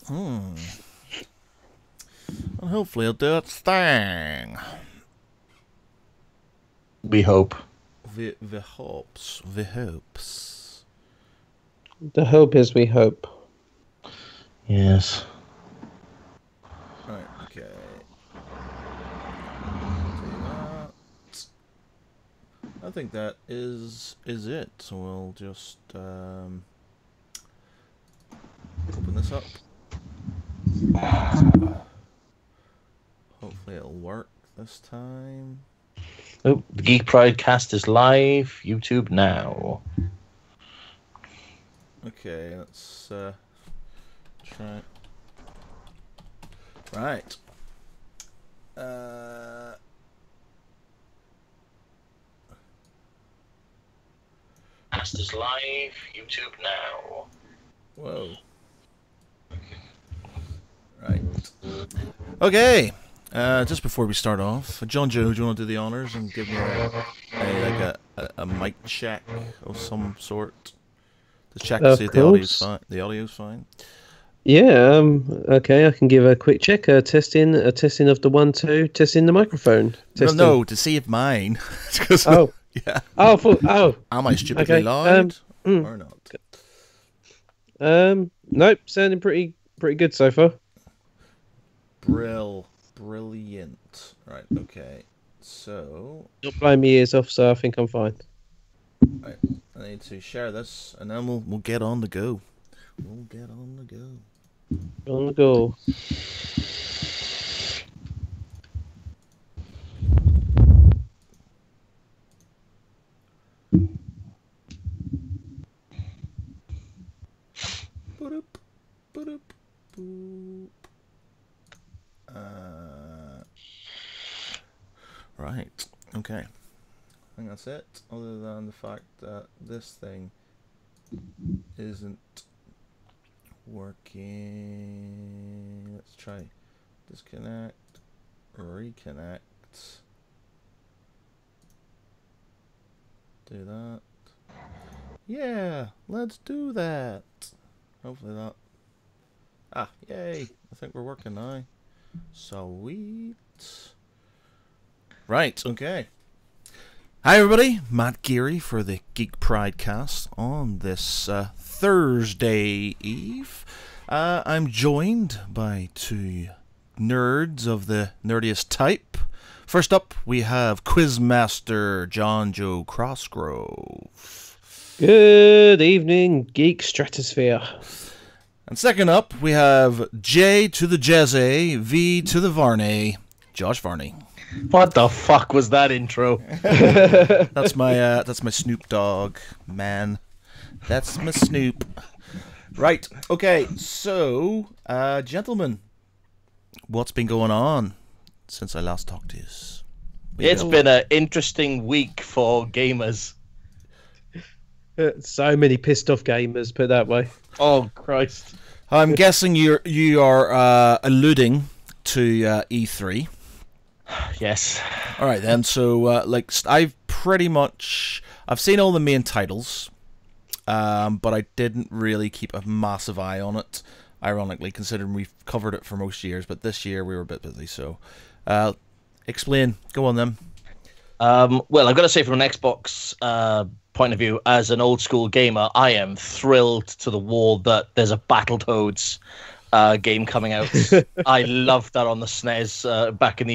And hopefully it'll do its thing. We hope. The hopes. The hopes. The hope is we hope. Yes. Right, okay. Do that. I think that is it. So we'll just open this up. Hopefully it'll work this time. Oh, the Geek Pride cast is live. YouTube now. Okay, let's try. Right. Cast is live. YouTube now. Whoa. Right. Okay. Just before we start off, John Joe, do you want to do the honors and give me a mic check of some sort? To check to Of see if the audio's course. fine. The audio's fine. Yeah. Okay. I can give a quick check. Testing of the 1-2. Testing the microphone. Testing. No, to see if mine. 'Cause, Oh. yeah. Oh. Am I stupidly Okay, loud or not? Nope. Sounding pretty good so far. Brilliant. Right. Okay. So. Not blowing my ears off, so I think I'm fine. Right, I need to share this, and then we'll get on the go. We'll get on the go. On the go. Boop, boop, boop. Right. Okay. I think that's it. Other than the fact that this thing isn't working. Let's try disconnect, reconnect. Do that. Yeah, let's do that. Hopefully that. Ah, yay! I think we're working now. Sweet. Right. Okay. Hi everybody, Matt Geary for the Geek Pride cast on this Thursday Eve. I'm joined by two nerds of the nerdiest type. First up, we have Quizmaster John Joe Crossgrove. Good evening, Geek Stratosphere. And second up, we have J to the Jezzy, V to the Varney, Josh Varney. What the fuck was that intro? That's my Snoop Dogg, man. That's my Snoop. Right. Okay. So, gentlemen, what's been going on since I last talked to you? It's been an interesting week for gamers. So many pissed off gamers, put it that way. Oh Christ! I'm guessing you are alluding to E3. Yes. All right then. So, I've seen all the main titles, but I didn't really keep a massive eye on it. Ironically, considering we've covered it for most years, but this year we were a bit busy. So, explain. Go on then. Well, I've got to say, from an Xbox point of view, as an old school gamer, I am thrilled to the wall that there's a Battletoads game coming out. I loved that on the SNES back in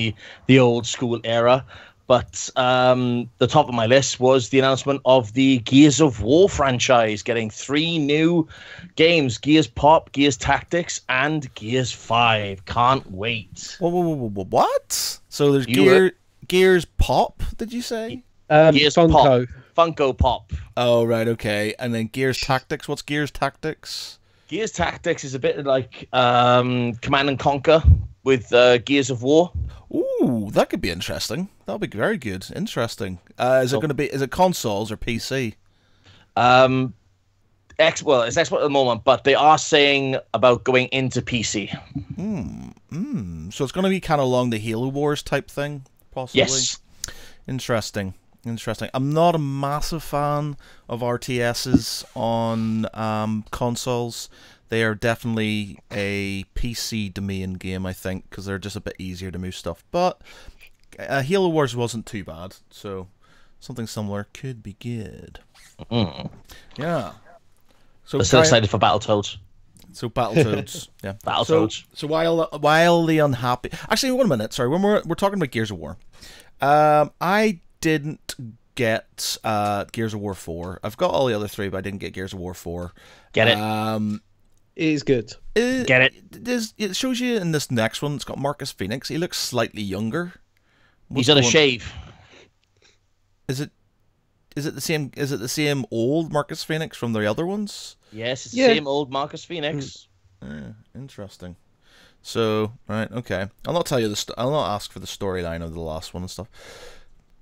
the old school era. But the top of my list was the announcement of the Gears of War franchise getting 3 new games: Gears Pop, Gears Tactics, and Gears 5. Can't wait. What? So there's Gears Pop, did you say? Gears Funko. Pop. Funko Pop. Oh, right, okay. And then Gears Tactics. What's Gears Tactics? Gears Tactics is a bit like Command and Conquer with Gears of War. Ooh, that could be interesting. That'll be very good. Interesting. Is it consoles or PC? Well, it's Xbox at the moment, but they are saying about going into PC. So it's going to be kind of along the Halo Wars type thing, possibly? Yes. Interesting. I'm not a massive fan of RTSs on consoles. They are definitely a PC domain game, I think, because they're just a bit easier to move stuff. But Halo Wars wasn't too bad, so something similar could be good. Yeah. So I'm still excited for Battletoads. So Battletoads, yeah. Battletoads. So while the unhappy, actually, 1 minute. Sorry, when we're talking about Gears of War, I didn't get Gears of War 4. I've got all the other 3, but I didn't get Gears of War 4. Get it? It is good. Get it? It shows you in this next one. It's got Marcus Phoenix. He looks slightly younger. He's got a shave. Is it the same? Is it the same old Marcus Phoenix from the other ones? Yes, it's the same old Marcus Phoenix. Interesting. So, right, okay. I'll not tell you I'll not ask for the storyline of the last one and stuff.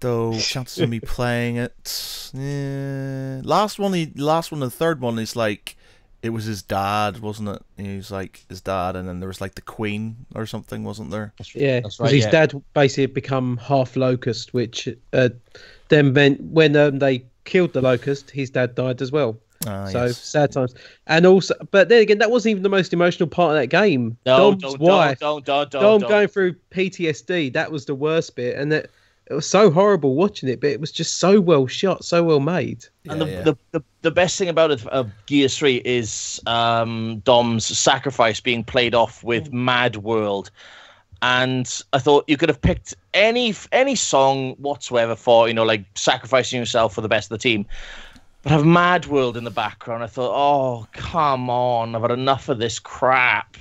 Though chances of me playing it, last one, the third one is like, it was his dad, wasn't it? He was like his dad, and then there was like the Queen or something, wasn't there? Yeah, that's right. His dad basically had become half locust, which then meant when they killed the locust, his dad died as well. So yes. sad times. And also, but then again, that wasn't even the most emotional part of that game. Don't going through PTSD, that was the worst bit, and it was so horrible watching it, but it was just so well shot, so well made. And the best thing about it, Gears 3 is Dom's sacrifice being played off with Mad World. And I thought you could have picked any song whatsoever for, like sacrificing yourself for the best of the team. But have Mad World in the background. I thought, oh, come on, I've had enough of this crap.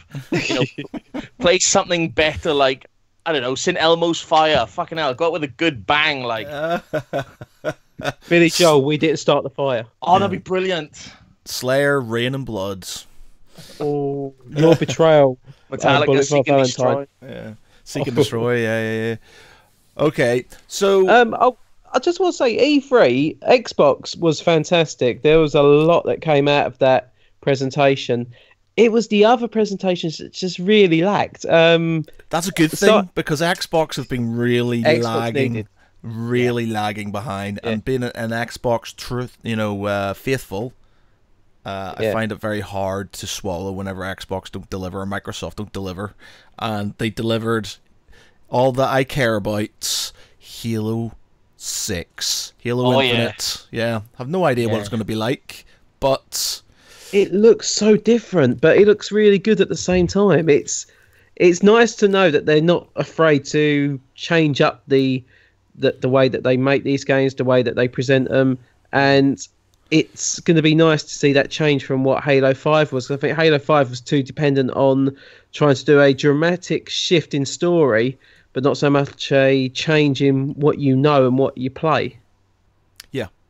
Play something better, like, I don't know, St. Elmo's Fire. Fucking hell, go out with a good bang, like. Billy Joel, We Didn't Start the Fire. Oh, that'd be brilliant. Slayer, Rain and Blood. Oh, Your Betrayal. Metallica, Seek and Destroy. Yeah, Seek and Destroy. Yeah. Okay, so I just want to say E3 Xbox was fantastic. There was a lot that came out of that presentation. It was the other presentations that just really lacked. That's a good thing, because Xbox have been really lagging behind, and being an Xbox faithful. I find it very hard to swallow whenever Xbox don't deliver or Microsoft don't deliver, and they delivered all that I care about. Halo 6, Halo Infinite. Yeah, have no idea what it's going to be like, but it looks so different, but it looks really good at the same time. It's nice to know that they're not afraid to change up the way that they make these games, the way that they present them, and it's going to be nice to see that change from what Halo 5 was. I think Halo 5 was too dependent on trying to do a dramatic shift in story, but not so much a change in what you know and what you play.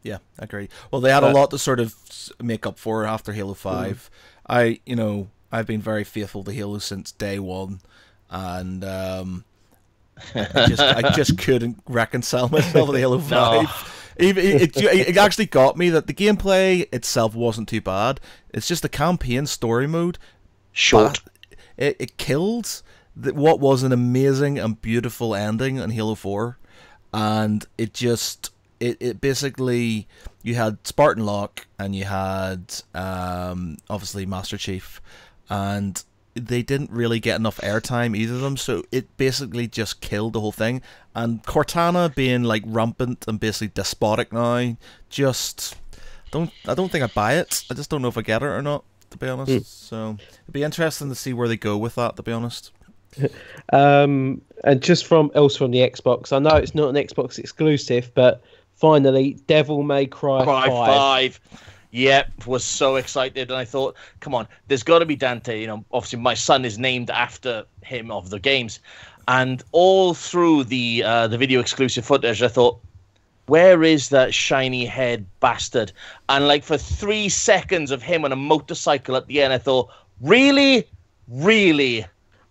Yeah, I agree. Well, they had a lot to sort of make up for after Halo 5. I've been very faithful to Halo since day one, and I just couldn't reconcile myself with Halo 5. No. It actually got me that the gameplay itself wasn't too bad. It's just the campaign story mode. Short. It killed what was an amazing and beautiful ending in Halo 4, and it basically, you had Spartan Locke and you had obviously Master Chief, and they didn't really get enough airtime, either of them, so it basically just killed the whole thing. And Cortana being like rampant and basically despotic now, I don't think I buy it. I just don't know if I get it or not, to be honest. So it'd be interesting to see where they go with that, to be honest. And just from the Xbox, I know it's not an Xbox exclusive, but finally, Devil May Cry 5. Yep, was so excited, and I thought, come on, there's got to be Dante. Obviously my son is named after him of the games, and all through the video exclusive footage, I thought, where is that shiny head bastard? And like for 3 seconds of him on a motorcycle at the end, I thought, really?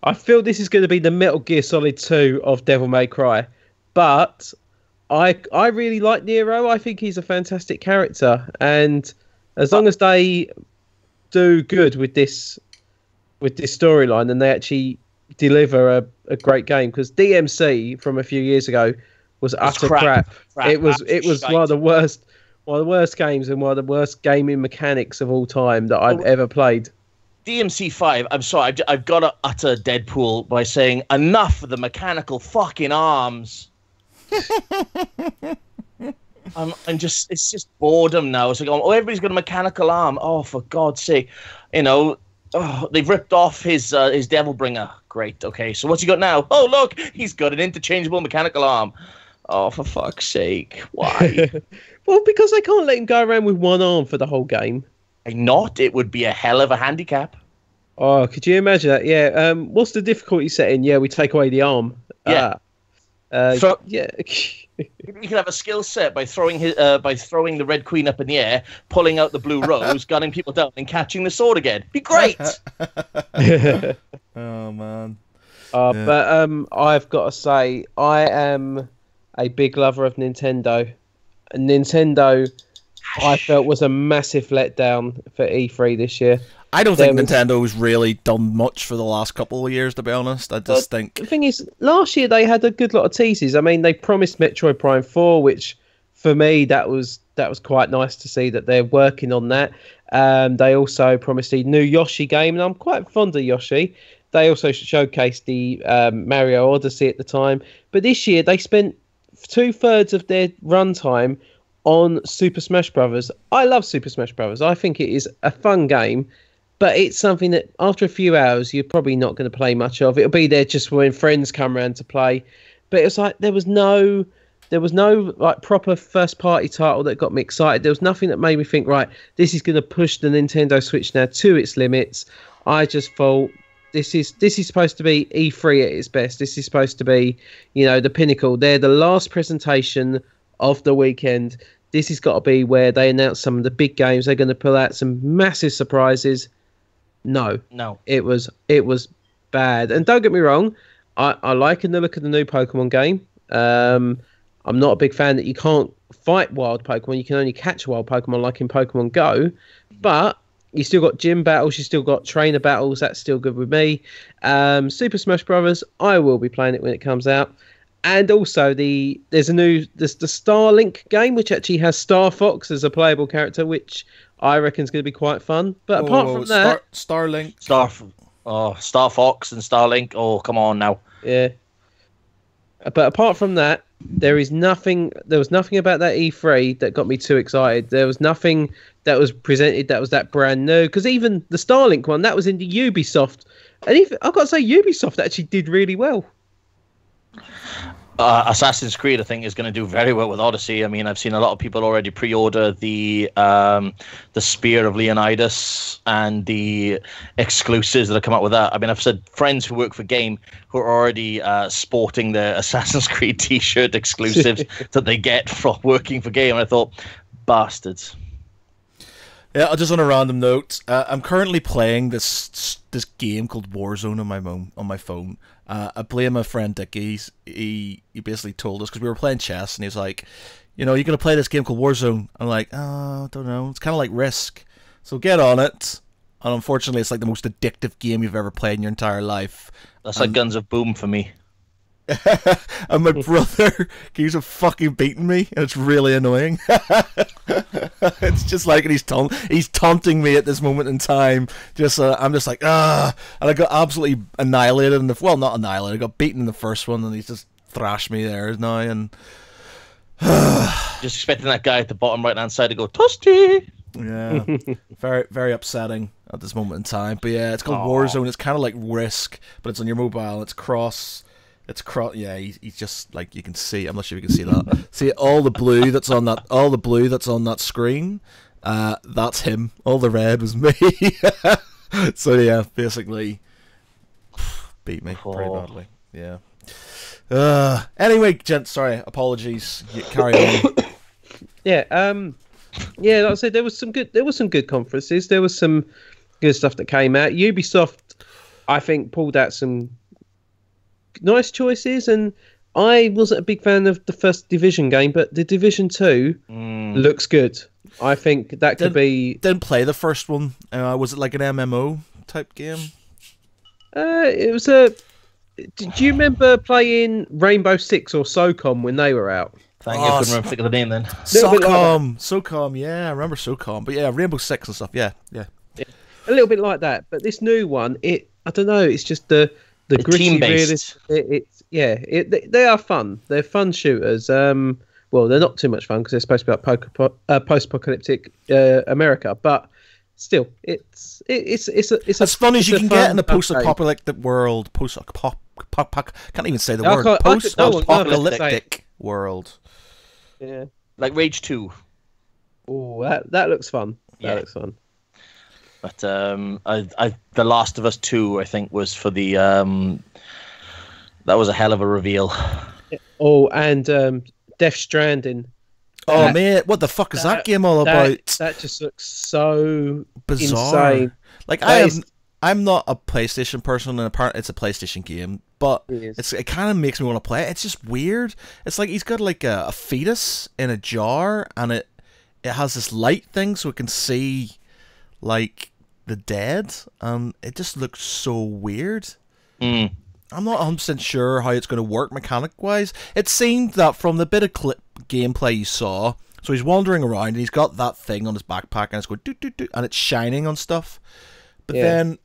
I feel this is going to be the Metal Gear Solid 2 of Devil May Cry, but I really like Nero. I think he's a fantastic character, and as long as they do good with this storyline and they actually deliver a great game, because DMC from a few years ago was utter crap. It was one of the worst games and one of the worst gaming mechanics of all time that I've ever played. DMC5, I'm sorry, I've got to utter Deadpool by saying enough of the mechanical fucking arms. It's just boredom now. It's like, oh, everybody's got a mechanical arm. Oh, for God's sake. You know, they've ripped off his Devil Bringer. Great, okay. So what's he got now? Oh, look, he's got an interchangeable mechanical arm. Oh, for fuck's sake. Why? Well, because they can't let him go around with one arm for the whole game. Not. It would be a hell of a handicap. Oh, could you imagine that? Yeah. What's the difficulty setting? Yeah, we take away the arm. Yeah. Yeah. You can have a skill set by throwing the Red Queen up in the air, pulling out the blue rose, gunning people down, and catching the sword again. Be great. Oh man. But I've got to say, I am a big lover of Nintendo. Nintendo, I felt, was a massive letdown for E3 this year. I don't think Nintendo's really done much for the last couple of years, to be honest. I just think... The thing is, last year they had a good lot of teases. I mean, they promised Metroid Prime 4, which, for me, that was quite nice to see that they're working on that. They also promised a new Yoshi game, and I'm quite fond of Yoshi. They also showcased the Mario Odyssey at the time. But this year, they spent 2/3 of their runtime on Super Smash Bros. I love Super Smash Bros. I think it is a fun game, but it's something that after a few hours you're probably not going to play much of. It'll be there just when friends come around to play. But it was like there was no like proper first party title that got me excited. There was nothing that made me think, right, this is going to push the Nintendo Switch now to its limits. I just thought this is supposed to be E3 at its best. This is supposed to be, the pinnacle. They're the last presentation of the weekend. This has got to be where they announce some of the big games. They're going to pull out some massive surprises. No. It was bad. And don't get me wrong, I like the look of the new Pokemon game. I'm not a big fan that you can't fight wild Pokemon. You can only catch wild Pokemon like in Pokemon Go. But you still got gym battles. You still got trainer battles. That's still good with me. Super Smash Bros. I will be playing it when it comes out. And also there's the Starlink game, which actually has Star Fox as a playable character, which I reckon is going to be quite fun. But apart from that, Starlink, Star Fox and Starlink. Oh, come on now. Yeah. But apart from that, there was nothing about that E3 that got me too excited. There was nothing that was presented that was that brand new. Because even the Starlink one, that was in the Ubisoft. And I've got to say, Ubisoft actually did really well. Assassin's Creed, I think, is going to do very well with Odyssey. I mean, I've seen a lot of people already pre-order the Spear of Leonidas and the exclusives that have come out with that. I mean, I've said friends who work for Game who are already sporting the Assassin's Creed T-shirt exclusives that they get from working for Game. And I thought, bastards. Yeah, just on a random note, I'm currently playing this game called Warzone on my phone. I blame my friend Dickie. He basically told us, because we were playing chess, and he was like, you're going to play this game called Warzone. I'm like, oh, I don't know. It's kind of like Risk. So get on it. And unfortunately, it's like the most addictive game you've ever played in your entire life. That's like Guns of Boom for me. And my brother keeps fucking beating me, and it's really annoying. It's just like, and he's taunting me at this moment in time. I'm just like, and I got absolutely annihilated not annihilated. I got beaten in the first one, and he's just thrashed me there now. And just expecting that guy at the bottom right hand side to go Toasty. Yeah, very very upsetting at this moment in time. But yeah, it's called Warzone. It's kind of like Risk, but it's on your mobile. It's cross. Yeah, he's just like, you can see. I'm not sure if you can see that. See all the blue that's on that. All the blue that's on that screen. That's him. All the red was me. So yeah, basically, beat me pretty badly. Yeah. Anyway, gents, sorry, apologies. Carry on. Yeah. Yeah. Like I said, there was some good conferences. There was some good stuff that came out. Ubisoft, I think, pulled out some nice choices, and I wasn't a big fan of the first Division game, but the Division 2 looks good. I think that could be... Didn't play the first one. Was it like an MMO type game? It was a... Do you remember playing Rainbow Six or SOCOM when they were out? Thank you. I couldn't remember the name then. SOCOM, yeah, I remember SOCOM. But yeah, Rainbow Six and stuff, yeah. a little bit like that. But this new one, I don't know. It's just the gritty team-based. They are fun. They're fun shooters. Well, they're not too much fun because they're supposed to be like post-apocalyptic America, but still, it's as fun as you can get in a post-apocalyptic world. Can't even say the word. Post-apocalyptic world. Yeah, like Rage 2. Oh, that looks fun. That looks fun. But The Last of Us 2, I think, was for the that was a hell of a reveal. Oh, and Death Stranding. Oh man, what the fuck is that game all about? That just looks so bizarre. Insane. Like I'm not a PlayStation person, and apparently it's a PlayStation game, but it kind of makes me want to play it. It's just weird. It's like he's got like a fetus in a jar, and it has this light thing so it can see like the dead. It just looks so weird. I'm not 100% sure how it's going to work mechanic-wise. It seemed that from the bit of gameplay you saw, so he's wandering around and he's got that thing on his backpack and it's going doo-doo-doo, and it's shining on stuff. But then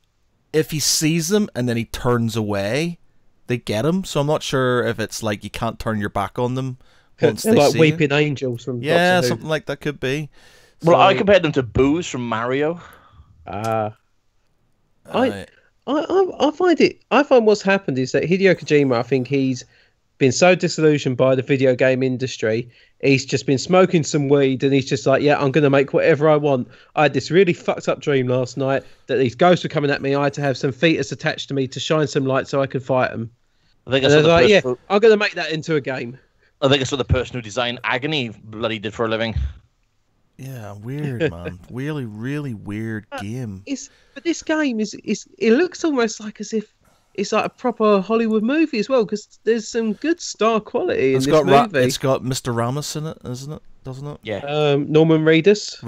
if he sees them and then he turns away, they get him. So I'm not sure if it's like you can't turn your back on them once they like see Weeping you. Angels from Yeah, Doctor Who. something like that could be. Well, I compared them to Booze from Mario. I find what's happened is that Hideo Kojima, I think he's been so disillusioned by the video game industry. He's just been smoking some weed and he's just like, yeah, I'm going to make whatever I want. I had this really fucked up dream last night that these ghosts were coming at me. I had to have some fetus attached to me to shine some light so I could fight them. I think that's I'm going to make that into a game. I think it's what the person who designed Agony bloody did for a living. Yeah, weird, man. Really, really weird game. But this game it looks almost like as if it's like a proper Hollywood movie as well, because there's some good star quality in this movie. It's got Mr. Ramos in it, isn't it? Doesn't it? Yeah. Norman Reedus.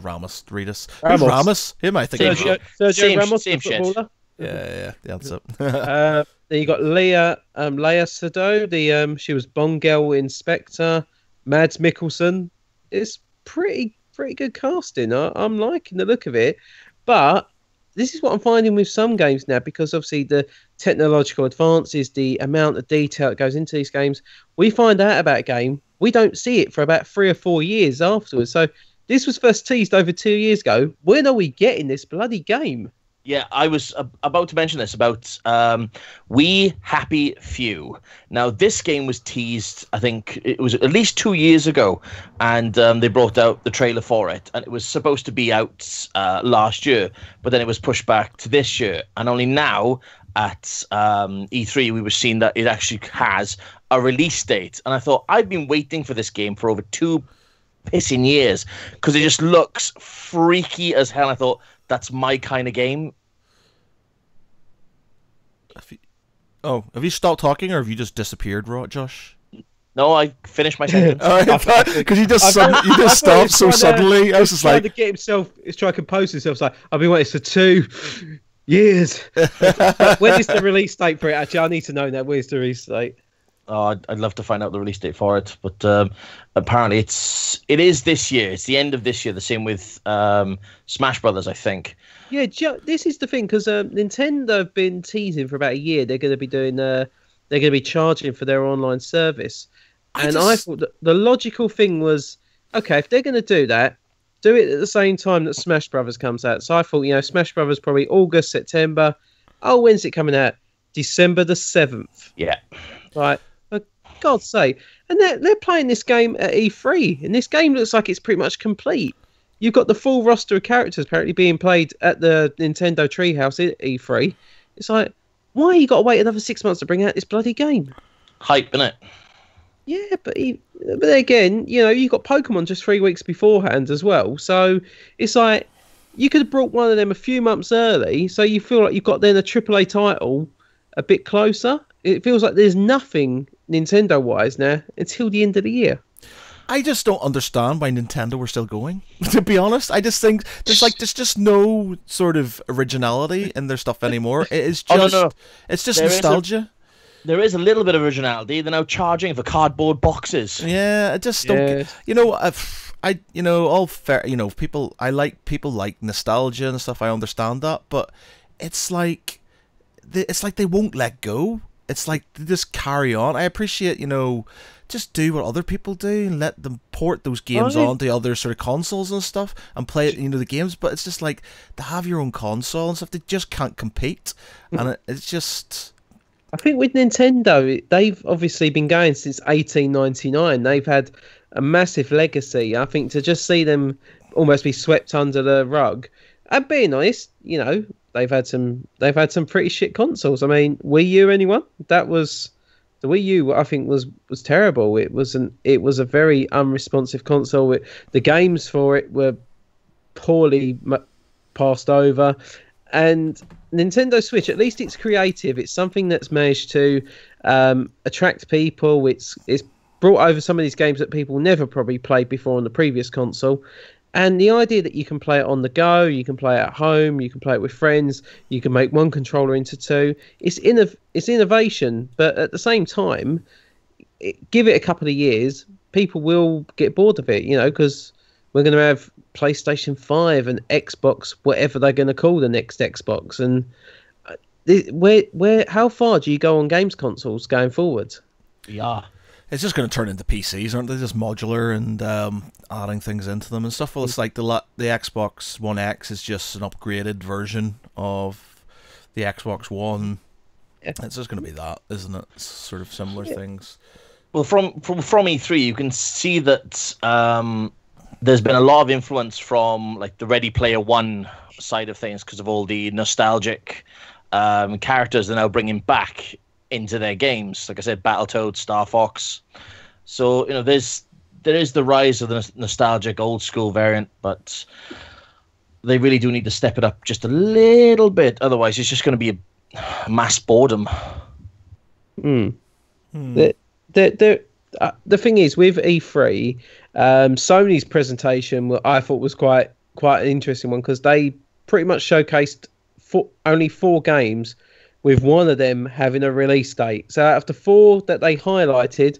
Ramos. Who's Ramos? Who am I thinking of? Sergio Ramos, same the footballer. Yeah, that's it. Then you got Leia Sado. She was Bond girl in Spectre. Mads Mikkelsen. It's pretty good casting. I'm liking the look of it, but this is what I'm finding with some games now, because obviously the technological advances, the amount of detail that goes into these games, we find out about a game, we don't see it for about 3 or 4 years afterwards. So this was first teased over 2 years ago. When are we getting this bloody game? Yeah, I was about to mention this about We Happy Few. Now, this game was teased, I think it was at least 2 years ago, and they brought out the trailer for it, and it was supposed to be out last year, but then it was pushed back to this year, and only now at E3 we were seeing that it actually has a release date. And I thought, I've been waiting for this game for over 2 pissing years, because it just looks freaky as hell. I thought, that's my kind of game. Have you stopped talking, or have you just disappeared, Josh? No, I finished my sentence. Because you just stopped so suddenly. I was just like, to get himself, he's trying to compose himself. It's like, I've been waiting for 2 years. When is the release date for it? Actually, I need to know now. Where's the release date? Oh, I'd love to find out the release date for it, but apparently it is this year. It's the end of this year. The same with Smash Brothers, I think. Yeah, this is the thing, because Nintendo have been teasing for about a year. They're going to be doing they're going to be charging for their online service, I thought that the logical thing was, okay, if they're going to do that, do it at the same time that Smash Brothers comes out. So I thought, Smash Brothers probably August, September. Oh, when's it coming out? December the 7th. Yeah. Right. For God's sake. And they're playing this game at E3, and this game looks like it's pretty much complete. You've got the full roster of characters apparently being played at the Nintendo Treehouse at E3. It's like, why you got to wait another 6 months to bring out this bloody game? Hype, innit? Yeah, but again, you've got Pokemon just 3 weeks beforehand as well. So it's like, you could have brought one of them a few months early, so you feel like you've got then a AAA title a bit closer. It feels like there's nothing Nintendo-wise now until the end of the year. I just don't understand why Nintendo were still going. To be honest, I just think there's just no sort of originality in their stuff anymore. It is just it's just nostalgia. There is a little bit of originality. They're now charging for cardboard boxes. Yeah, I just don't. all fair, people, people like nostalgia and stuff. I understand that, but it's like they won't let go. It's like they just carry on. I appreciate, just do what other people do and let them port those games onto other sort of consoles and stuff and play it, the games. But it's just like, to have your own console and stuff, they just can't compete, and it's just. I think with Nintendo, they've obviously been going since 1899. They've had a massive legacy. I think to just see them almost be swept under the rug, and being honest, they've had some pretty shit consoles. I mean, Wii U, anyone? That was the Wii U. I think was terrible. It was a very unresponsive console. The games for it were poorly passed over, and Nintendo Switch, at least it's creative. It's something that's managed to attract people. It's brought over some of these games that people never probably played before on the previous console. And the idea that you can play it on the go, you can play it at home, you can play it with friends, you can make one controller into two. It's innovation, but at the same time, give it a couple of years, people will get bored of it, because we're going to have PlayStation 5 and Xbox, whatever they're going to call the next Xbox. And how far do you go on games consoles going forward? Yeah. It's just going to turn into PCs, aren't they? Just modular and adding things into them and stuff. Well, it's like the Xbox One X is just an upgraded version of the Xbox One. Yeah. It's just going to be that, isn't it? It's sort of similar things. Well, from E3, you can see that there's been a lot of influence from like the Ready Player One side of things because of all the nostalgic characters they're now bringing back into their games. Like I said, Battletoads, Star Fox. So there is the rise of the nostalgic old school variant, but they really do need to step it up just a little bit. Otherwise, it's just going to be a mass boredom. The thing is, with E3, Sony's presentation I thought was quite an interesting one, because they pretty much showcased only 4 games, with one of them having a release date. So out of the 4 that they highlighted,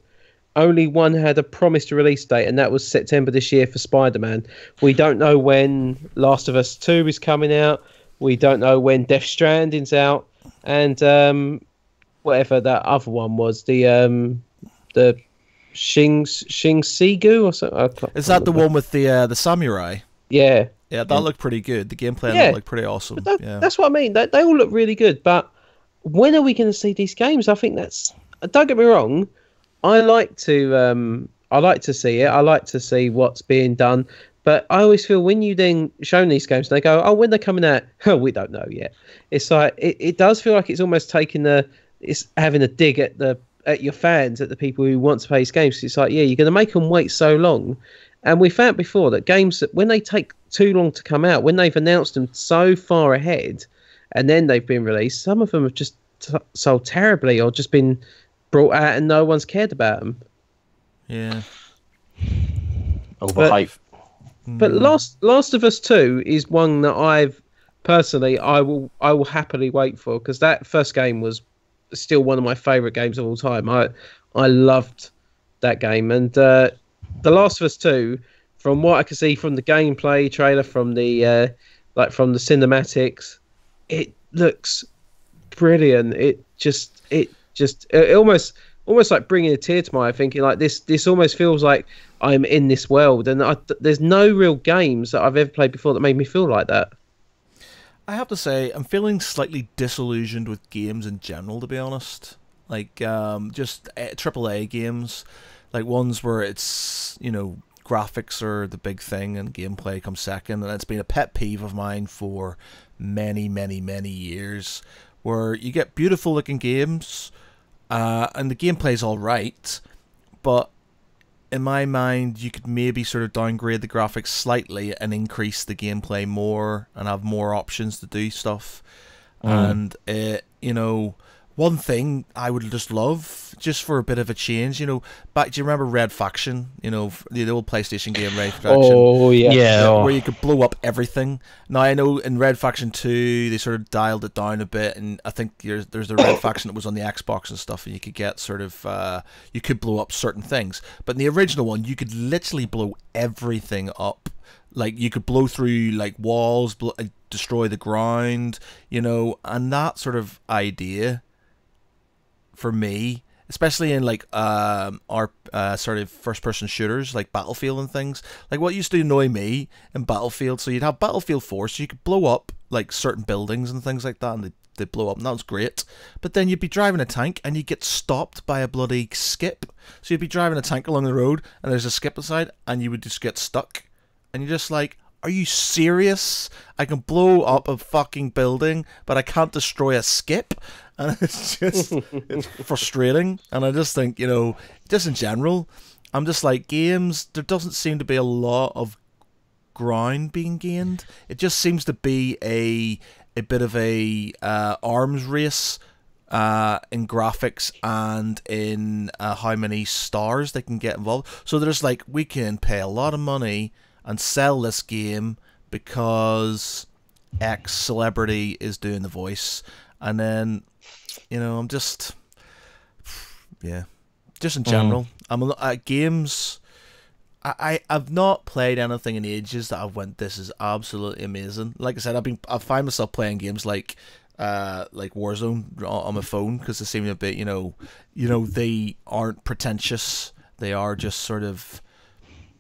only one had a promised release date, and that was September this year for Spider-Man. We don't know when Last of Us 2 is coming out. We don't know when Death Stranding's out, and whatever that other one was, the Shing Sigu or something. Is that the one with the samurai? Yeah. Yeah, that looked pretty good. The gameplay looked pretty awesome. That's what I mean. They all look really good, but when are we going to see these games? I think that's. Don't get me wrong. I like to see it. I like to see what's being done. But I always feel when you then show these games, they go, "Oh, when they're coming out, we don't know yet." It's like it does feel like it's almost taking it's having a dig at your fans, at the people who want to play these games. It's like, yeah, you're going to make them wait so long. And we found before that games that when they take too long to come out, when they've announced them so far ahead, and then they've been released, some of them have just sold terribly or just been brought out and no one's cared about them. Yeah. Overhype. But Last of Us 2 is one that I will happily wait for, because that first game was still one of my favourite games of all time. I loved that game, and The Last of Us 2, from what I can see from the gameplay trailer, from the from the cinematics, it looks brilliant. It almost like bringing a tear to my eye, thinking like this almost feels like I'm in this world, and there's no real games that I've ever played before that made me feel like that. I have to say, I'm feeling slightly disillusioned with games in general, to be honest. Like, just AAA games, like ones where it's, graphics are the big thing and gameplay comes second. And it's been a pet peeve of mine for many, many, many years, where you get beautiful looking games, and the gameplay's alright, but in my mind, you could maybe sort of downgrade the graphics slightly and increase the gameplay more and have more options to do stuff. And, one thing I would just love, just for a bit of a change, do you remember Red Faction? The old PlayStation game, Red Faction. Oh yeah, Yeah. Where you could blow up everything. Now I know in Red Faction 2 they sort of dialed it down a bit, and I think there's the Red Faction that was on the Xbox and stuff, and you could get sort of you could blow up certain things. But in the original one, you could literally blow everything up. Like you could blow through like walls, destroy the ground, and that sort of idea for me, especially in like our sort of first-person shooters like Battlefield and things, like what used to annoy me in Battlefield. So you'd have Battlefield 4, so you could blow up like certain buildings and things like that, and they blow up, and that was great. But then you'd be driving a tank and you get stopped by a bloody skip. So you'd be driving a tank along the road and there's a skip aside, and you would just get stuck, and you're just like, are you serious? I can blow up a fucking building, but I can't destroy a skip? And it's frustrating. And I just think, just in general, I'm just like, games, there doesn't seem to be a lot of ground being gained. It just seems to be a bit of a arms race in graphics and in how many stars they can get involved. So there's like, we can pay a lot of money and sell this game because X celebrity is doing the voice, and then I'm just in general, games. I've not played anything in ages that I've went, this is absolutely amazing. Like I said, I find myself playing games like Warzone on my phone, because they seem a bit they aren't pretentious, they are just sort of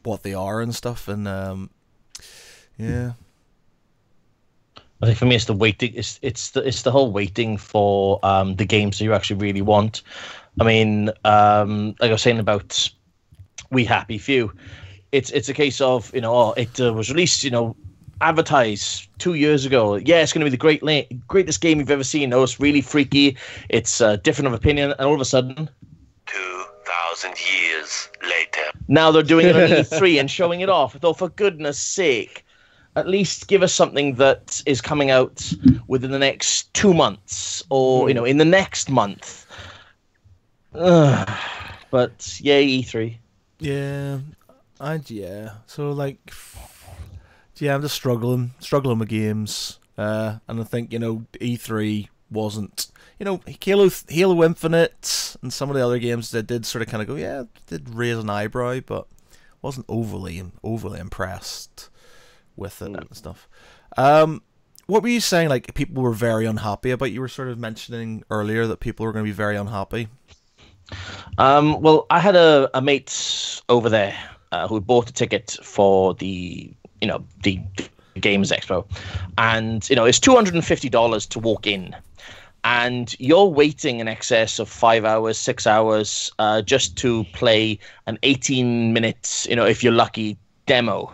what they are and stuff, and yeah. I think for me, it's the waiting. It's the whole waiting for the games that you actually really want. I mean, like I was saying about We Happy Few, it's a case of it was released advertised 2 years ago. Yeah, it's going to be the greatest game you've ever seen. Oh, it's really freaky. It's different of opinion, and all of a sudden, 2,000 years later. Now they're doing it on E3 and showing it off. I thought, for goodness sake, at least give us something that is coming out within the next 2 months, or in the next month. But yay, E3. Yeah, So like, I'm just struggling with games, and I think E3 wasn't. Halo Infinite and some of the other games that did sort of kind of go, did raise an eyebrow, but wasn't overly impressed with it and stuff. What were you saying? Like, people were very unhappy about? You were sort of mentioning earlier that people were going to be very unhappy. Well, I had a mate over there who bought a ticket for the Games Expo, and it's $250 to walk in. And you're waiting in excess of 5 hours, 6 hours, just to play an 18-minute, if you're lucky, demo.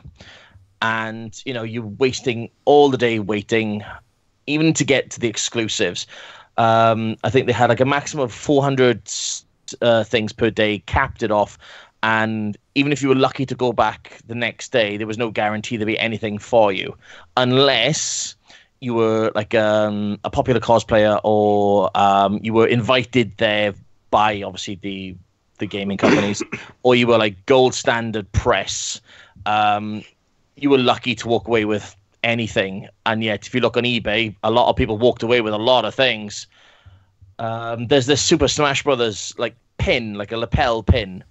And, you're wasting all the day waiting, even to get to the exclusives. I think they had like a maximum of 400 things per day, capped it off. And even if you were lucky to go back the next day, there was no guarantee there'd be anything for you, unless you were like a popular cosplayer, or you were invited there by obviously the gaming companies, or you were like gold standard press. You were lucky to walk away with anything. And yet, if you look on eBay, a lot of people walked away with a lot of things. There's this Super Smash Brothers like pin, like a lapel pin,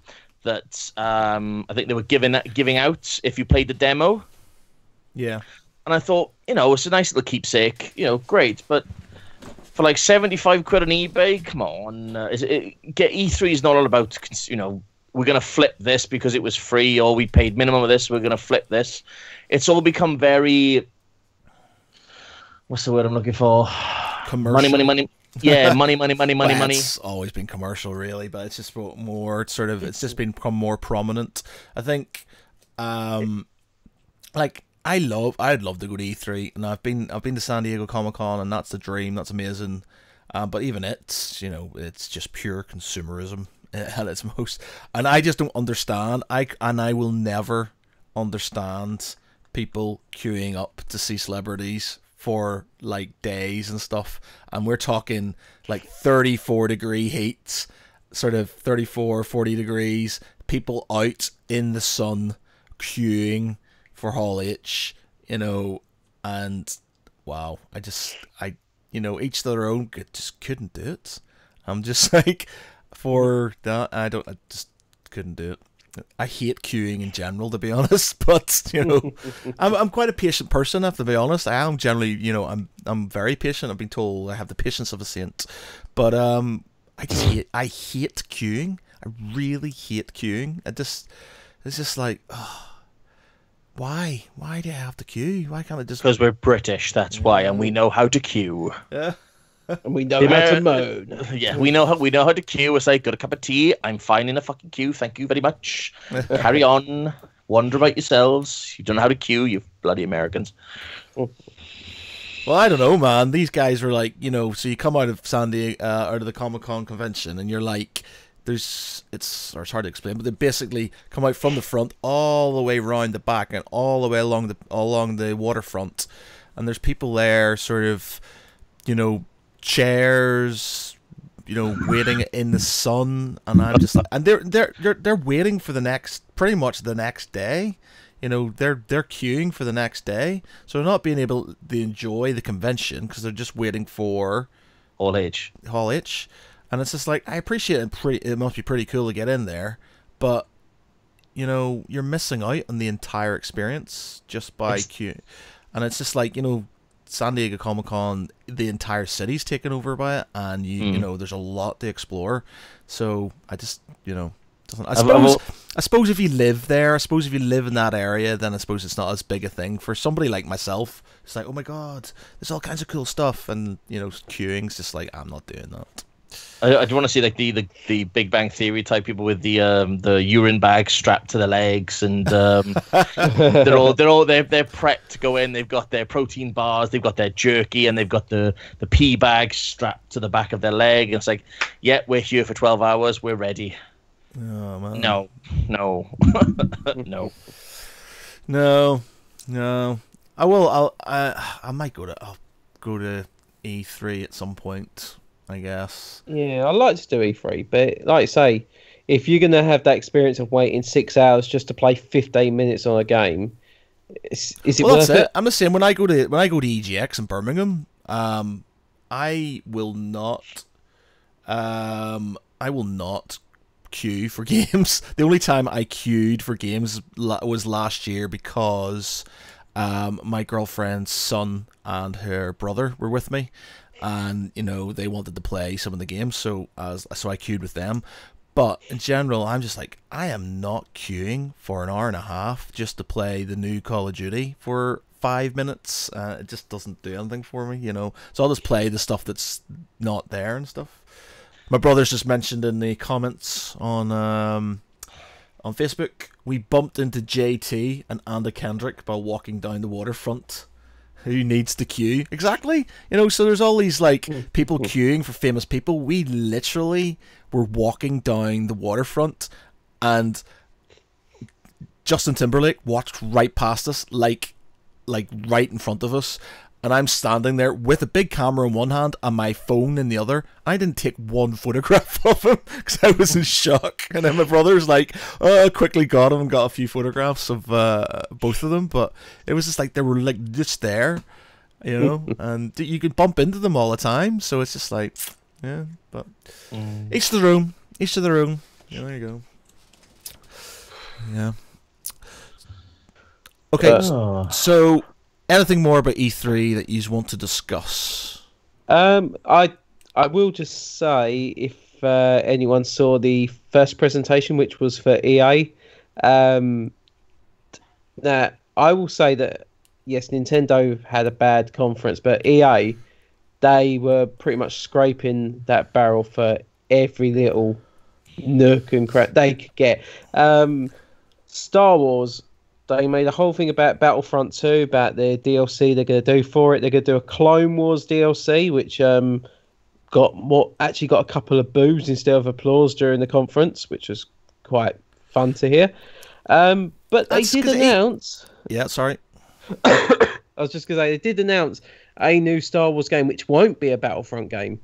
that I think they were giving out if you played the demo. Yeah. And I thought, it's a nice little keepsake, great. But for like 75 quid on eBay, come on. E3 is not all about, we're going to flip this because it was free, or we paid minimum of this, we're going to flip this. It's all become very, what's the word I'm looking for? Commercial. Money. Yeah, money. It's always been commercial, really, but it's just more sort of, it's just become more prominent. I think, like, I'd love to go to E3, and I've been to San Diego Comic-Con, and that's the dream. That's amazing. But even it's just pure consumerism at its most, and I just don't understand. I will never understand people queuing up to see celebrities for like days and stuff, and we're talking like 34-degree heats, sort of 34, 40 degrees, people out in the sun queuing for Hall H, you know, and wow, I each their own, just couldn't do it. I'm just like, for that, I just couldn't do it. I hate queuing in general, to be honest, but I'm quite a patient person, I have to be honest. I am generally, I'm very patient. I've been told I have the patience of a saint, but I hate queuing. I really hate queuing. It's just like, why do I have to queue? Why can't I just? Because we're British, that's why, and we know how to queue. Yeah. And we know how to moan. Yeah, we know how to queue. It's like, got a cup of tea. I'm fine in a fucking queue. Thank you very much. Carry on. Wonder about yourselves. You don't know how to queue, you bloody Americans. Well, I don't know, man. These guys were like, so you come out of out of the Comic-Con convention, and you're like, it's hard to explain, but they basically come out from the front all the way around the back and all the way along the waterfront, and there's people there, sort of, chairs, waiting in the sun, and I'm just like, and they're waiting for pretty much the next day. They're queuing for the next day, so they're not being able to enjoy the convention because they're just waiting for Hall H. And it's just like, I appreciate it. It must be pretty cool to get in there, but you're missing out on the entire experience just by queuing. And it's just like, San Diego Comic-Con, the entire city's taken over by it, and there's a lot to explore. So I just, I suppose if you live there, if you live in that area, then I suppose it's not as big a thing. For somebody like myself, it's like, oh my god, there's all kinds of cool stuff, and queuing's just like, I'm not doing that. I do want to see like the Big Bang Theory type people with the urine bag strapped to their legs, and they're prepped to go in. They've got their protein bars, they've got their jerky, and they've got the pee bag strapped to the back of their leg. And it's like, yeah, we're here for 12 hours. We're ready. Oh man. No. No. I might go to E3 at some point, I guess. Yeah, I'd like to do E3, but like I say, if you're going to have that experience of waiting 6 hours just to play 15 minutes on a game, is it worth it? I'm the same. When I go to EGX in Birmingham, I will not queue for games. The only time I queued for games was last year because my girlfriend's son and her brother were with me, and they wanted to play some of the games, so I queued with them. But in general, I'm just like, I am not queuing for an hour and a half just to play the new Call of Duty for 5 minutes. It just doesn't do anything for me, So I'll just play the stuff that's not there and stuff. My brother's just mentioned in the comments on Facebook, we bumped into JT and Anna Kendrick while walking down the waterfront. Who needs to queue? Exactly. So there's all these like people queuing for famous people. We literally were walking down the waterfront, and Justin Timberlake walked right past us, like right in front of us. And I'm standing there with a big camera in one hand and my phone in the other. I didn't take one photograph of him because I was in shock. And then my brother's like, I quickly got him and got a few photographs of both of them. But it was just like they were like just there, and you could bump into them all the time. So it's just like, yeah. But each to their own. Each to their own. Yeah, there you go. Yeah. Okay, so anything more about E3 that you want to discuss? I will just say, if anyone saw the first presentation, which was for EA, now I will say that yes, Nintendo had a bad conference, but EA, they were pretty much scraping that barrel for every little nook and crack they could get. Star Wars, they made a whole thing about Battlefront 2, about the DLC they're going to do for it. They're going to do a Clone Wars DLC, which got a couple of boos instead of applause during the conference, which was quite fun to hear. But they did announce... Yeah, sorry. I was just going to say, they did announce a new Star Wars game, which won't be a Battlefront game.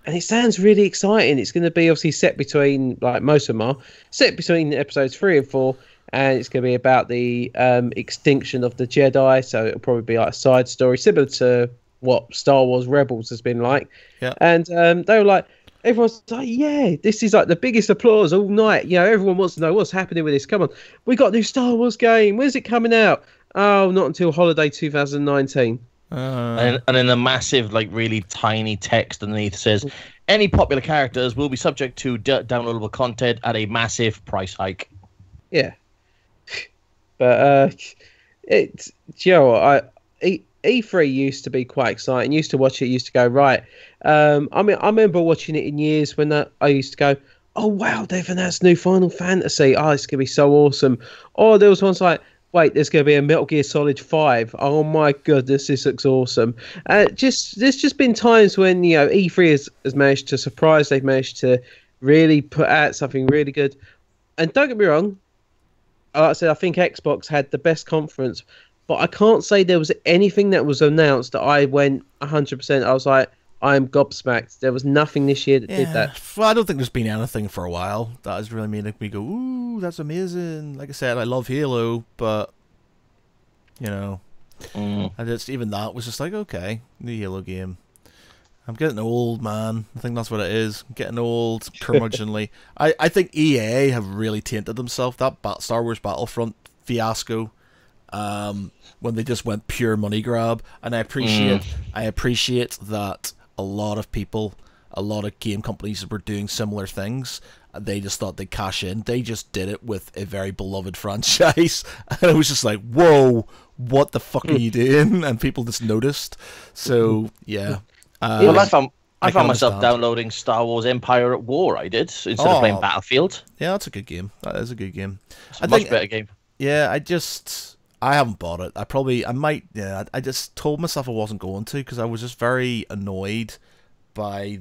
And it sounds really exciting. It's going to be obviously set between, like most of them are, set between episodes 3 and 4. And it's going to be about the extinction of the Jedi. So it'll probably be like a side story, similar to what Star Wars Rebels has been like. Yeah. And they were like, everyone's like, yeah, this is like the biggest applause all night. You know, everyone wants to know what's happening with this. Come on, we got a new Star Wars game. When's it coming out? Oh, not until holiday 2019. And in the massive, like really tiny text underneath says, any popular characters will be subject to downloadable content at a massive price hike. Yeah. But it's, you know what, E3 used to be quite exciting. Used to watch it, used to go, right. I mean, I remember watching it in years when I used to go, oh, wow, they've announced new Final Fantasy. Oh, it's going to be so awesome. Or there was ones like, wait, there's going to be a Metal Gear Solid 5. Oh, my goodness, this looks awesome. There's just been times when, you know, E3 has managed to surprise. They've managed to really put out something really good. And don't get me wrong, like I said, I think Xbox had the best conference, but I can't say there was anything that was announced that I went 100%. I was like, I'm gobsmacked. There was nothing this year that did that. Well, I don't think there's been anything for a while that has really made me go, ooh, that's amazing. Like I said, I love Halo, but, you know, even that was just like, okay, new Halo game. I'm getting old, man. I think that's what it is. I'm getting old, curmudgeonly. I think EA have really tainted themselves. That Star Wars Battlefront fiasco, when they just went pure money grab. And I appreciate that a lot of people, a lot of game companies were doing similar things. They just thought they'd cash in. They just did it with a very beloved franchise. And it was just like, whoa, what the fuck are you doing? And people just noticed. So, yeah. Well, I found myself downloading Star Wars Empire at War. I did instead of playing Battlefield. Yeah, that's a good game. That is a good game. It's a much better game. Yeah, I haven't bought it. I might. Yeah, I just told myself I wasn't going to because I was just very annoyed by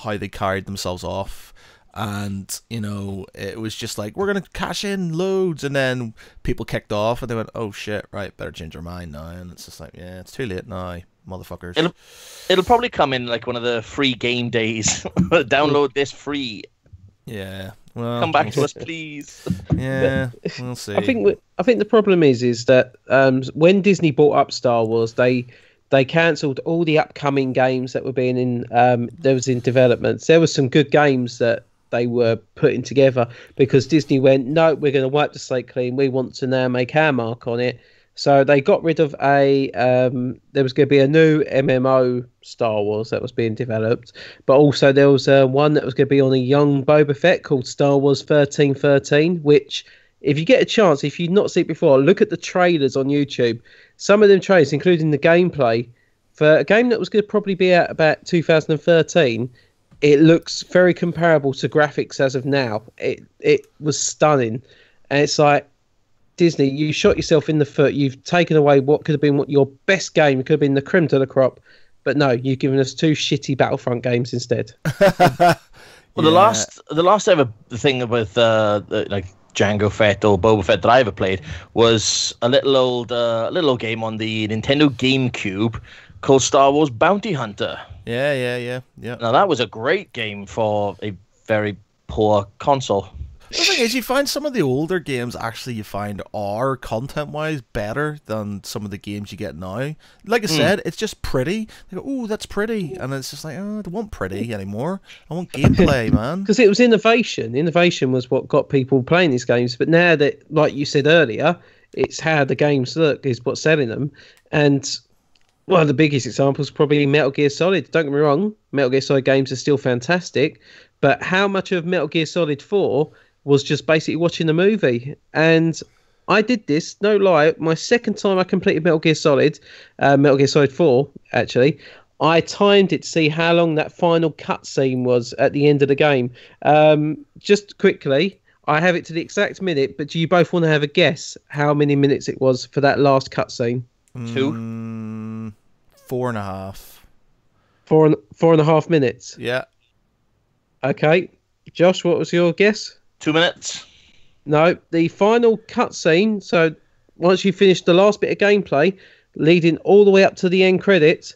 how they carried themselves off. And, you know, it was just like, we're going to cash in loads. And then people kicked off and they went, oh shit, right, better change our mind now. And it's just like, yeah, it's too late now, motherfuckers. It'll probably come in like one of the free game days. Download this free. Yeah. Well, come back to us, please. Yeah, we'll see. I think the problem is that when Disney bought up Star Wars, they cancelled all the upcoming games that were being in development. There were some good games that they were putting together because Disney went, no, we're going to wipe the slate clean. We want to now make our mark on it. So they got rid of there was going to be a new MMO Star Wars that was being developed, but also there was one that was going to be on a young Boba Fett called Star Wars 1313, which, if you get a chance, if you've not seen it before, look at the trailers on YouTube. Some of them trailers, including the gameplay, for a game that was going to probably be out about 2013, it looks very comparable to graphics as of now. It was stunning. And it's like, Disney, you shot yourself in the foot. You've taken away what could have been your best game. It could have been the creme de la crop. But no, you've given us two shitty Battlefront games instead. Well, the last ever thing with like Jango Fett or Boba Fett that I ever played was a little old game on the Nintendo GameCube called Star Wars Bounty Hunter. Yeah. Now that was a great game for a very poor console. The thing is, you find some of the older games actually you find are content-wise better than some of the games you get now. Like I said, it's just pretty. They go, oh, that's pretty. And it's just like, oh, I don't want pretty anymore. I want gameplay, man. Because it was innovation. Innovation was what got people playing these games. But now that, like you said earlier, it's how the games look is what's selling them. And one of the biggest examples is probably Metal Gear Solid. Don't get me wrong, Metal Gear Solid games are still fantastic. But how much of Metal Gear Solid 4 was just basically watching the movie? And I did this, no lie, my second time I completed Metal Gear Solid 4, actually, I timed it to see how long that final cutscene was at the end of the game. Just quickly, I have it to the exact minute, but do you both want to have a guess how many minutes it was for that last cutscene? 2? 4.5. 4.5 minutes? Yeah. Okay. Josh, what was your guess? 2 minutes? No, the final cutscene. So once you finish the last bit of gameplay, leading all the way up to the end credits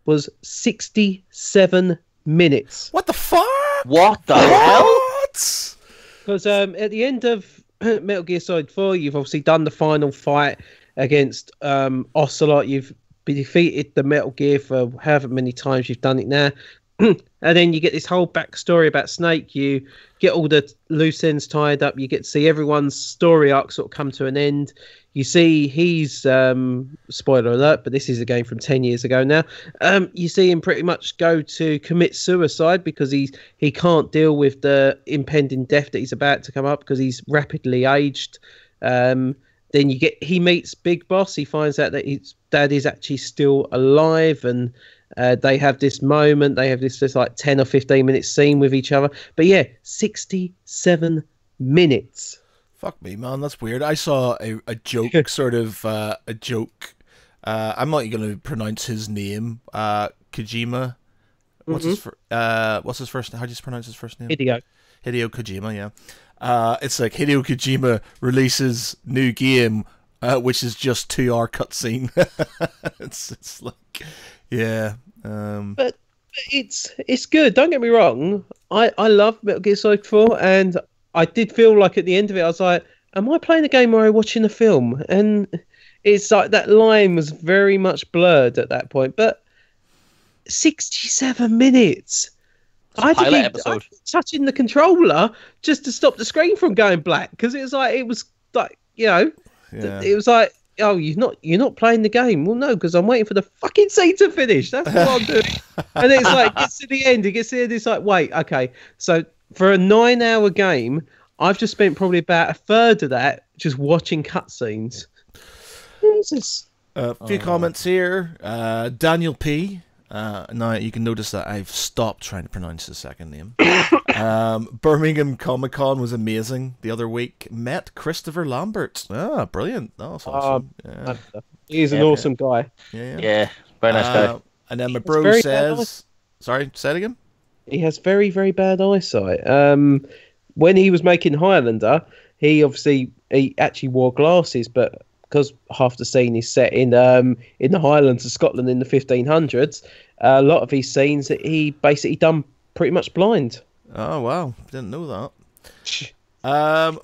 was 67 minutes. What the fuck? What the hell? What? Because at the end of Metal Gear Solid 4, you've obviously done the final fight against Ocelot. You've defeated the Metal Gear for however many times you've done it now. And then you get this whole backstory about Snake. You get all the loose ends tied up. You get to see everyone's story arc sort of come to an end. You see he's, spoiler alert, but this is a game from 10 years ago now. You see him pretty much go to commit suicide because he can't deal with the impending death that he's about to come up because he's rapidly aged. Then he meets Big Boss. He finds out that his dad is actually still alive, and they have this moment. They have this like 10 or 15 minute scene with each other. But yeah, 67 minutes. Fuck me, man. That's weird. I saw a joke, sort of a joke. I'm not going to pronounce his name. Kojima. What's his first? How do you pronounce his first name? Hideo Kojima. Yeah. It's like Hideo Kojima releases new game, which is just 2-hour cutscene. it's like, yeah. But it's good. Don't get me wrong. I love Metal Gear Solid 4, and I did feel like at the end of it, I was like, am I playing a game or am I watching a film? And it's like that line was very much blurred at that point. But 67 minutes. It's a pilot episode. Touching the controller just to stop the screen from going black, because it was like, it was like, oh, you're not playing the game. Well, no, because I'm waiting for the fucking scene to finish. That's what I'm doing. And it's like, it gets to the end. It's like, wait, okay. So for a 9-hour game, I've just spent probably about a third of that just watching cutscenes. A few comments here. Daniel P. Now you can notice that I've stopped trying to pronounce his second name. Birmingham Comic Con was amazing the other week. Met Christopher Lambert. Ah, brilliant. That was awesome. Yeah. He's an awesome guy. Yeah, very nice guy. And then my bro says, sorry, say it again. He has very, very bad eyesight. When he was making Highlander, he actually wore glasses, but because half the scene is set in the Highlands of Scotland in the 1500s, a lot of his scenes he basically done pretty much blind. Oh wow, didn't know that.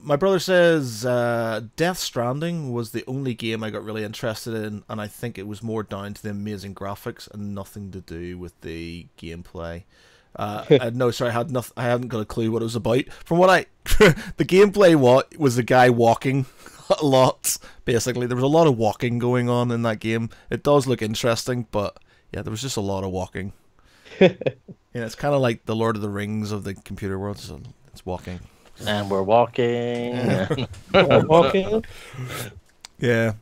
My brother says Death Stranding was the only game I got really interested in, and I think it was more down to the amazing graphics and nothing to do with the gameplay. No, sorry, I hadn't got a clue what it was about. From what the gameplay was the guy walking a lot. Basically, there was a lot of walking going on in that game. It does look interesting, but yeah, there was just a lot of walking. Yeah, it's kind of like the Lord of the Rings of the computer world. So it's walking, and we're walking. We're walking. Yeah.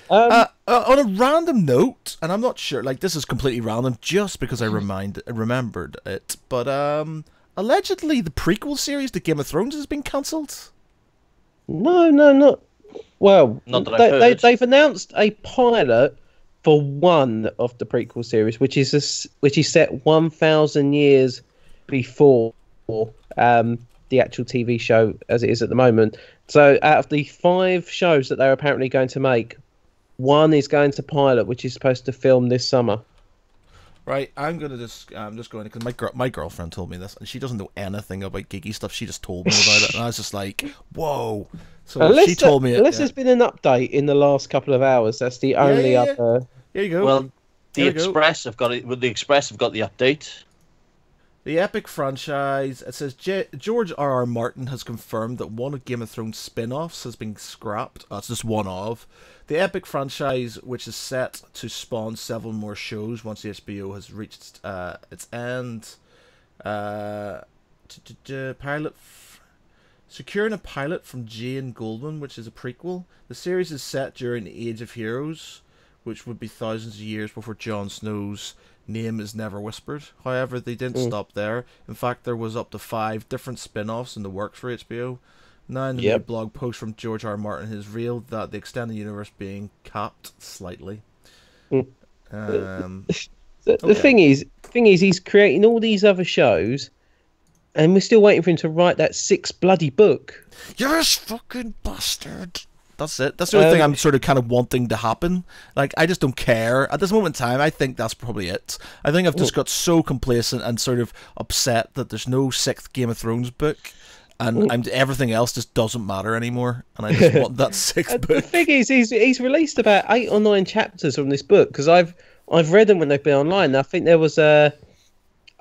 On a random note, and I'm not sure, like this is completely random, just because I remembered it, but allegedly the prequel series to Game of Thrones has been cancelled. No, not. Well, not that they've announced a pilot for one of the prequel series, which is set 1,000 years before the actual TV show as it is at the moment. So, out of the 5 shows that they're apparently going to make, one is going to pilot, which is supposed to film this summer. Right, I'm just going because my girlfriend told me this, and she doesn't know anything about geeky stuff. She just told me about it, and I was just like, "Whoa!" So she told me. Unless there's been an update in the last couple of hours, that's the only other. Here you go. Well, the Express have got it. The Express have got the update. The Epic franchise. It says George R.R. Martin has confirmed that one of Game of Thrones spin-offs has been scrapped. It's just one of. The Epic franchise, which is set to spawn several more shows once the HBO has reached its end. Securing a pilot from Jane Goldman, which is a prequel. The series is set during the Age of Heroes, which would be thousands of years before Jon Snow's name is never whispered. However, they didn't stop there. In fact, there was up to 5 different spin-offs in the works for HBO. Now, in the new blog post from George R. R. Martin has revealed that the extended universe being capped slightly. The thing is, he's creating all these other shows, and we're still waiting for him to write that 6th bloody book. Yes, fucking bastard. That's it. That's the only thing I'm sort of kind of wanting to happen. Like, I just don't care at this moment in time. I think that's probably it. I think I've just got so complacent and sort of upset that there's no 6th Game of Thrones book, and everything else just doesn't matter anymore. And I just want that 6th book. The thing is, he's released about 8 or 9 chapters from this book, because I've read them when they've been online. I think there was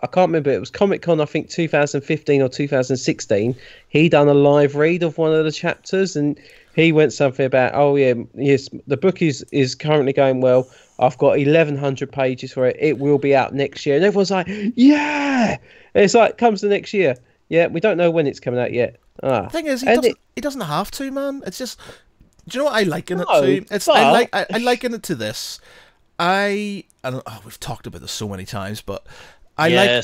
I can't remember, it was Comic-Con, I think 2015 or 2016. He done a live read of one of the chapters, and he went something about, oh yeah, yes, the book is currently going well. I've got 1,100 pages for it. It will be out next year. And everyone's like, yeah! And it's like, comes the next year. Yeah, we don't know when it's coming out yet. The thing is, he doesn't have to, man. It's just, do you know what I liken it to? It's but... I liken it to this. We've talked about this so many times, but I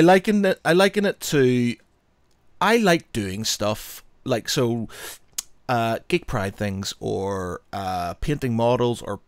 liken it to, I like doing stuff like, so Geek Pride things, or painting models, or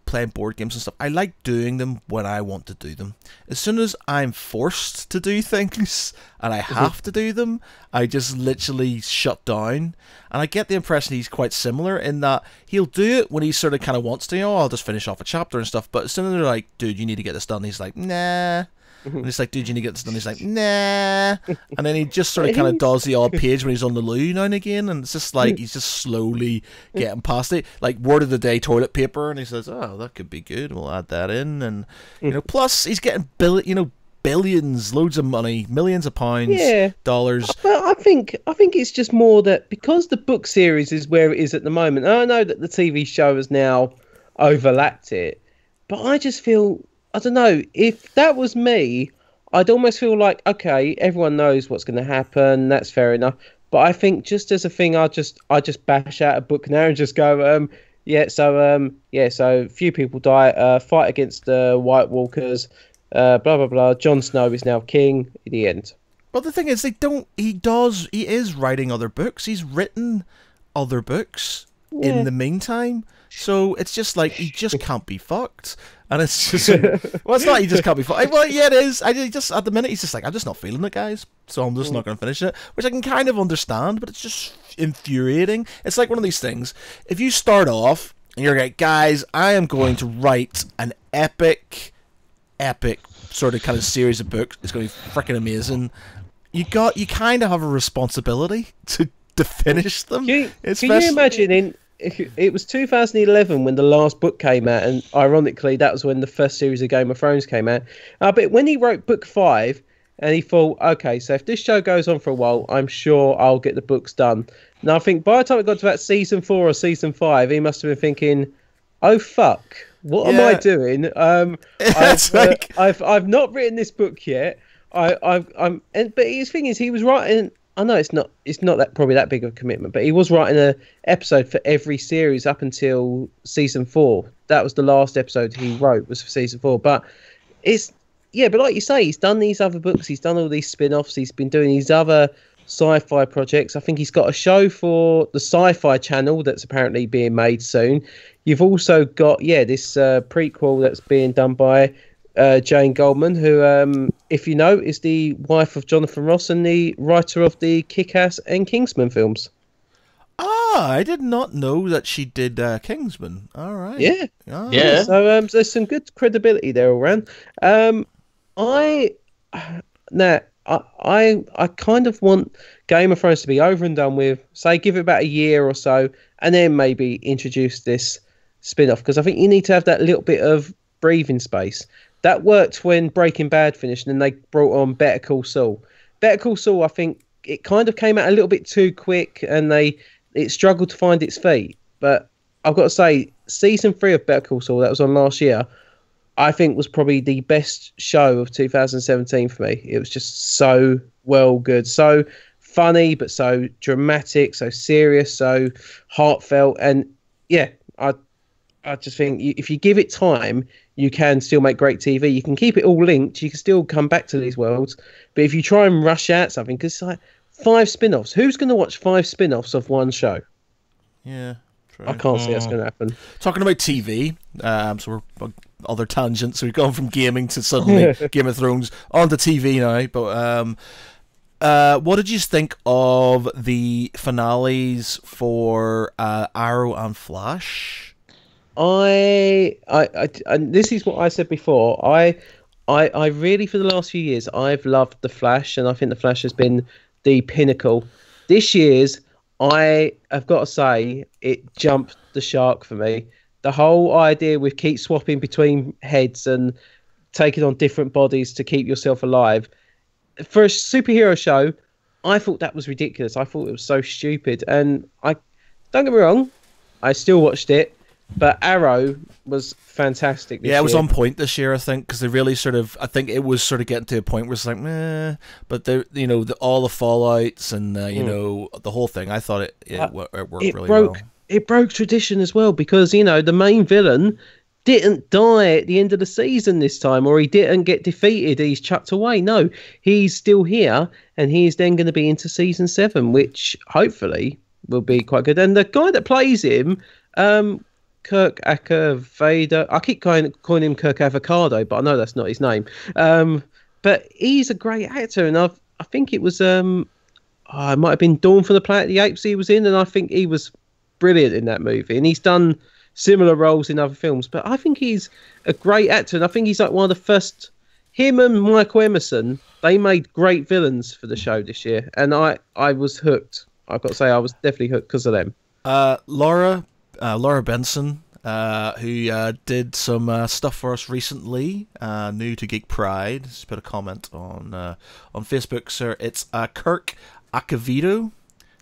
playing board games and stuff. I like doing them when I want to do them. As soon as I'm forced to do things and I have to do them, I just literally shut down. And I get the impression he's quite similar in that he'll do it when he sort of kind of wants to. I'll just finish off a chapter and stuff. But as soon as they're like, dude, you need to get this done, he's like, nah. And it's like, dude, you need to get this done. He's like, nah. And then he just sort of kind of does the odd page when he's on the loo now and again. And it's just like, he's just slowly getting past it. Like, word of the day, toilet paper. And he says, oh, that could be good. We'll add that in. And, plus he's getting billions, loads of money, millions of pounds, dollars. Well, I think it's just more that because the book series is where it is at the moment. I know that the TV show has now overlapped it. But I just feel... I don't know, if that was me, I'd almost feel like, okay, everyone knows what's going to happen, that's fair enough. But I think just as a thing, I just bash out a book now and just go, so few people die, fight against the White Walkers, blah, blah, blah. Jon Snow is now king, the end. Well, the thing is, he is writing other books. He's written other books in the meantime. So it's just like, he just can't be fucked. And it's just, well, it's not, he just can't be fucked. Well, yeah, it is. At the minute, he's just like, I'm just not feeling it, guys. So I'm just not going to finish it. Which I can kind of understand, but it's just infuriating. It's like one of these things. If you start off, and you're like, guys, I am going to write an epic sort of kind of series of books. It's going to be freaking amazing. You kind of have a responsibility to finish them. Can you imagine it was 2011 when the last book came out, and ironically that was when the first series of Game of Thrones came out. But when he wrote book 5, and he thought, okay, so if this show goes on for a while, I'm sure I'll get the books done. Now I think by the time it got to about season 4 or season 5, he must have been thinking, oh fuck, what am I doing? I've not written this book yet. But his thing is, he was writing. I know it's not probably that big of a commitment, but he was writing an episode for every series up until season 4. That was the last episode he wrote, was for season 4. But but like you say, he's done these other books, he's done all these spin-offs, he's been doing these other sci-fi projects. I think he's got a show for the Sci-Fi Channel that's apparently being made soon. You've also got this prequel that's being done by Jane Goldman, who, if you know, is the wife of Jonathan Ross and the writer of the Kick-Ass and Kingsman films. Ah, I did not know that she did Kingsman. All right. Yeah. Oh. Yeah. So there's some good credibility there all around. I kind of want Game of Thrones to be over and done with. Say, give it about a year or so, and then maybe introduce this spin-off, because I think you need to have that little bit of breathing space. That worked when Breaking Bad finished, and then they brought on Better Call Saul. Better Call Saul, I think it kind of came out a little bit too quick, and it struggled to find its feet. But I've got to say, season 3 of Better Call Saul, that was on last year, I think was probably the best show of 2017 for me. It was just so well good, so funny, but so dramatic, so serious, so heartfelt. And yeah, I just think if you give it time, you can still make great TV. You can keep it all linked. You can still come back to these worlds. But if you try and rush out something, because it's like 5 spin-offs. Who's going to watch 5 spin-offs of one show? Yeah, true. I can't see that's going to happen. Talking about TV, so we're other tangents. So we've gone from gaming to suddenly Game of Thrones onto TV now. But what did you think of the finales for Arrow and Flash? And this is what I said before. I really, for the last few years, I've loved the Flash, and I think the Flash has been the pinnacle. This year's, I have got to say, it jumped the shark for me. The whole idea with keep swapping between heads and taking on different bodies to keep yourself alive. For a superhero show, I thought that was ridiculous. I thought it was so stupid. And don't get me wrong, I still watched it. But Arrow was fantastic this year. Yeah, it was on point this year, I think, because they really I think it was sort of getting to a point where it's like, meh, but all the fallouts and, the whole thing, I thought it worked really well. It broke tradition as well, because, the main villain didn't die at the end of the season this time, or he didn't get defeated, he's chucked away. No, he's still here, and he is then going to be into season 7, which hopefully will be quite good. And the guy that plays him, Kirk Avocado. I keep calling him Kirk Avocado, but I know that's not his name. But he's a great actor, and I think it was it might have been Dawn from the Planet of the Apes he was in, and I think he was brilliant in that movie. And he's done similar roles in other films, but I think he's a great actor, and I think he's like one of the first. Him and Michael Emerson, they made great villains for the show this year, and I was hooked. I've got to say, I was definitely hooked because of them. Laura Benson, who did some stuff for us recently, new to Geek Pride. Just put a comment on Facebook, sir. It's Kirk Acavito.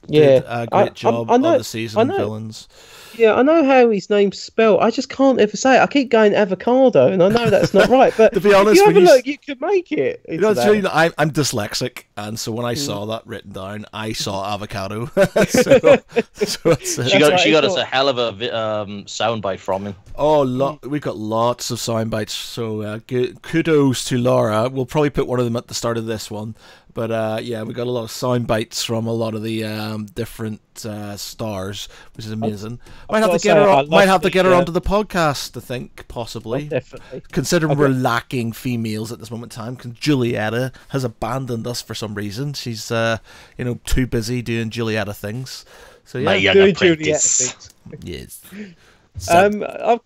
Yeah, did a great job of the season villains. Yeah, I know how his name's spelled. I just can't ever say it. I keep going avocado, and I know that's not right. But to be honest, if you have a look, you could make it. I'm dyslexic, and so when I saw that written down, I saw avocado. so she got us a hell of a soundbite from him. Oh, we've got lots of sound bites. So kudos to Laura. We'll probably put one of them at the start of this one. But yeah, we got a lot of sound bites from a lot of the different stars, which is amazing. Might have to get her onto the podcast, I think, possibly. Definitely. Considering we're lacking females at this moment in time, because Julietta has abandoned us for some reason. She's too busy doing Julietta things. So yeah, doing Julietta things. Yes. So.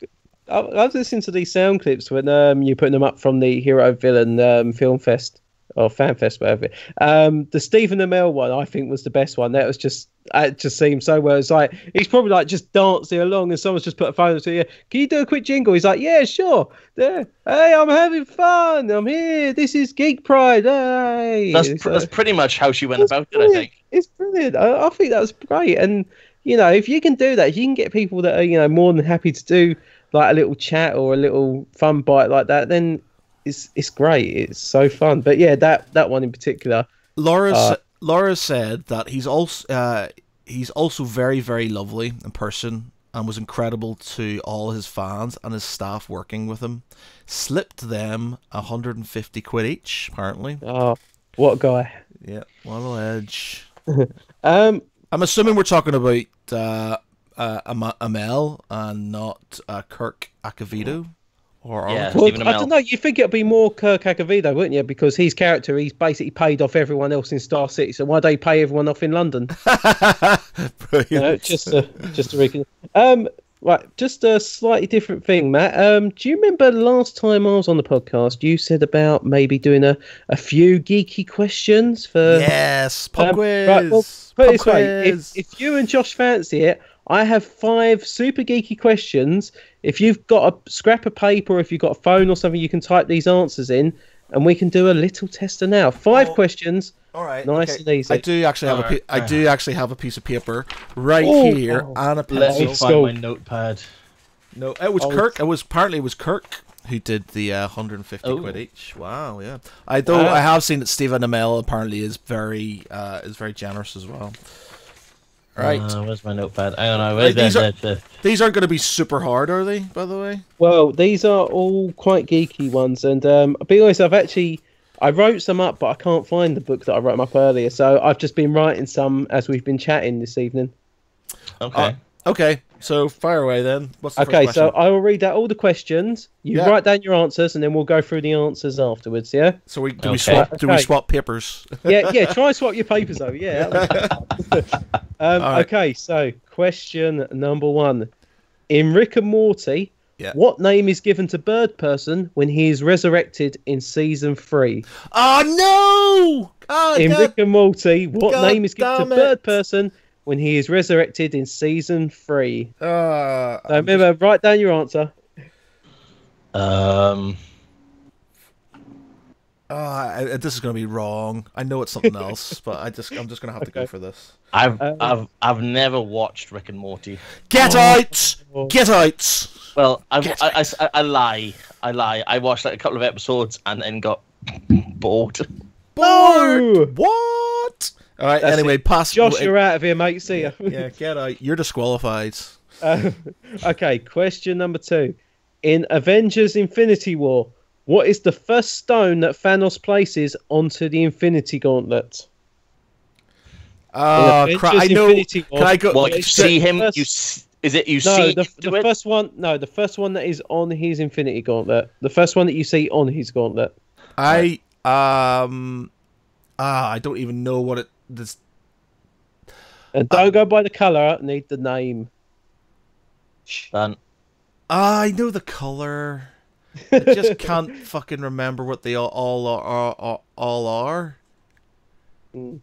I've listened to these sound clips when you're putting them up from the Hero Villain Film Fest. Or Fan Fest, whatever. The Stephen Amell one, I think, was the best one. That was just, it just seemed so well. It's like, he's probably like just dancing along and someone's just put a phone up to you. Can you do a quick jingle? He's like, yeah, sure. There. Hey, I'm having fun. I'm here. This is Geek Pride. Hey. That's pretty much how she went about it, I think. It's brilliant. I think that was great. And, if you can do that, if you can get people that are, more than happy to do like a little chat or a little fun bite like that, then it's great. It's so fun. But yeah, that one in particular. Laura said that he's also very, very lovely in person and was incredible to all his fans and his staff working with him. Slipped them 150 quid each, apparently. Oh, what a guy. Yeah, what a ledge. I'm assuming we're talking about Amel and not Kirk Acavito. Yeah, well, I don't know. You think it'd be more Kirk Acavito, wouldn't you? Because his character, he's basically paid off everyone else in Star City. So why don't you pay everyone off in London? Brilliant. Just to right, just a slightly different thing, Matt. Do you remember last time I was on the podcast, you said about maybe doing a few geeky questions for? Yes, pub quiz. Right, well, put it this way: if you and Josh fancy it, I have 5 super geeky questions. If you've got a scrap of paper, or if you've got a phone or something, you can type these answers in, and we can do a little tester now. 5 questions. All right. Nice and easy. I do actually have a piece of paper right here and a pencil. Let me find my notepad. No, it was Kirk. It was Kirk who did the 150 quid each. Wow, yeah. I have seen that Stephen Amell apparently is very generous as well. Right. Where's my notepad? I don't know. These aren't going to be super hard, are they, by the way? Well, these are all quite geeky ones. And I'll be honest, I wrote some up, but I can't find the book that I wrote them up earlier. So I've just been writing some as we've been chatting this evening. Okay. Okay. So fire away then. What's the Okay, first so question? I will read out all the questions. You Yeah. write down your answers, and then we'll go through the answers afterwards. Yeah. So we do Okay. we swap? Do we Okay. swap papers? Yeah. Try and swap your papers over. Yeah. All right. Okay. So question number 1: In Rick and Morty, Yeah. what name is given to Bird Person when he is resurrected in season 3? Oh no! Oh, In God. Rick and Morty, what God name is given to damn it. Bird Person when he is resurrected in season 3? So I'm remember, write down your answer. this is gonna be wrong. I know it's something else, but I'm just gonna have to go Okay. for this. I've never watched Rick and Morty. Get out! Get out! Well, Get I lie. I watched like a couple of episodes and then got bored. No! What? All right. That's anyway, pass. Josh, you're out of here, mate. See ya. Yeah, get out. You're disqualified. Okay, question number 2. In Avengers Infinity War, what is the first stone that Thanos places onto the Infinity Gauntlet? Oh In crap! I Avengers know. Infinity War, Can I go? Well, you see him. first- You is it? You No, see the do it? first one. No, the first one that is on his Infinity Gauntlet. The first one that you see on his gauntlet. I I don't even know what it. This. And don't go by the color. Need the name. Done. I know the color. I just can't fucking remember what they all are. Mm.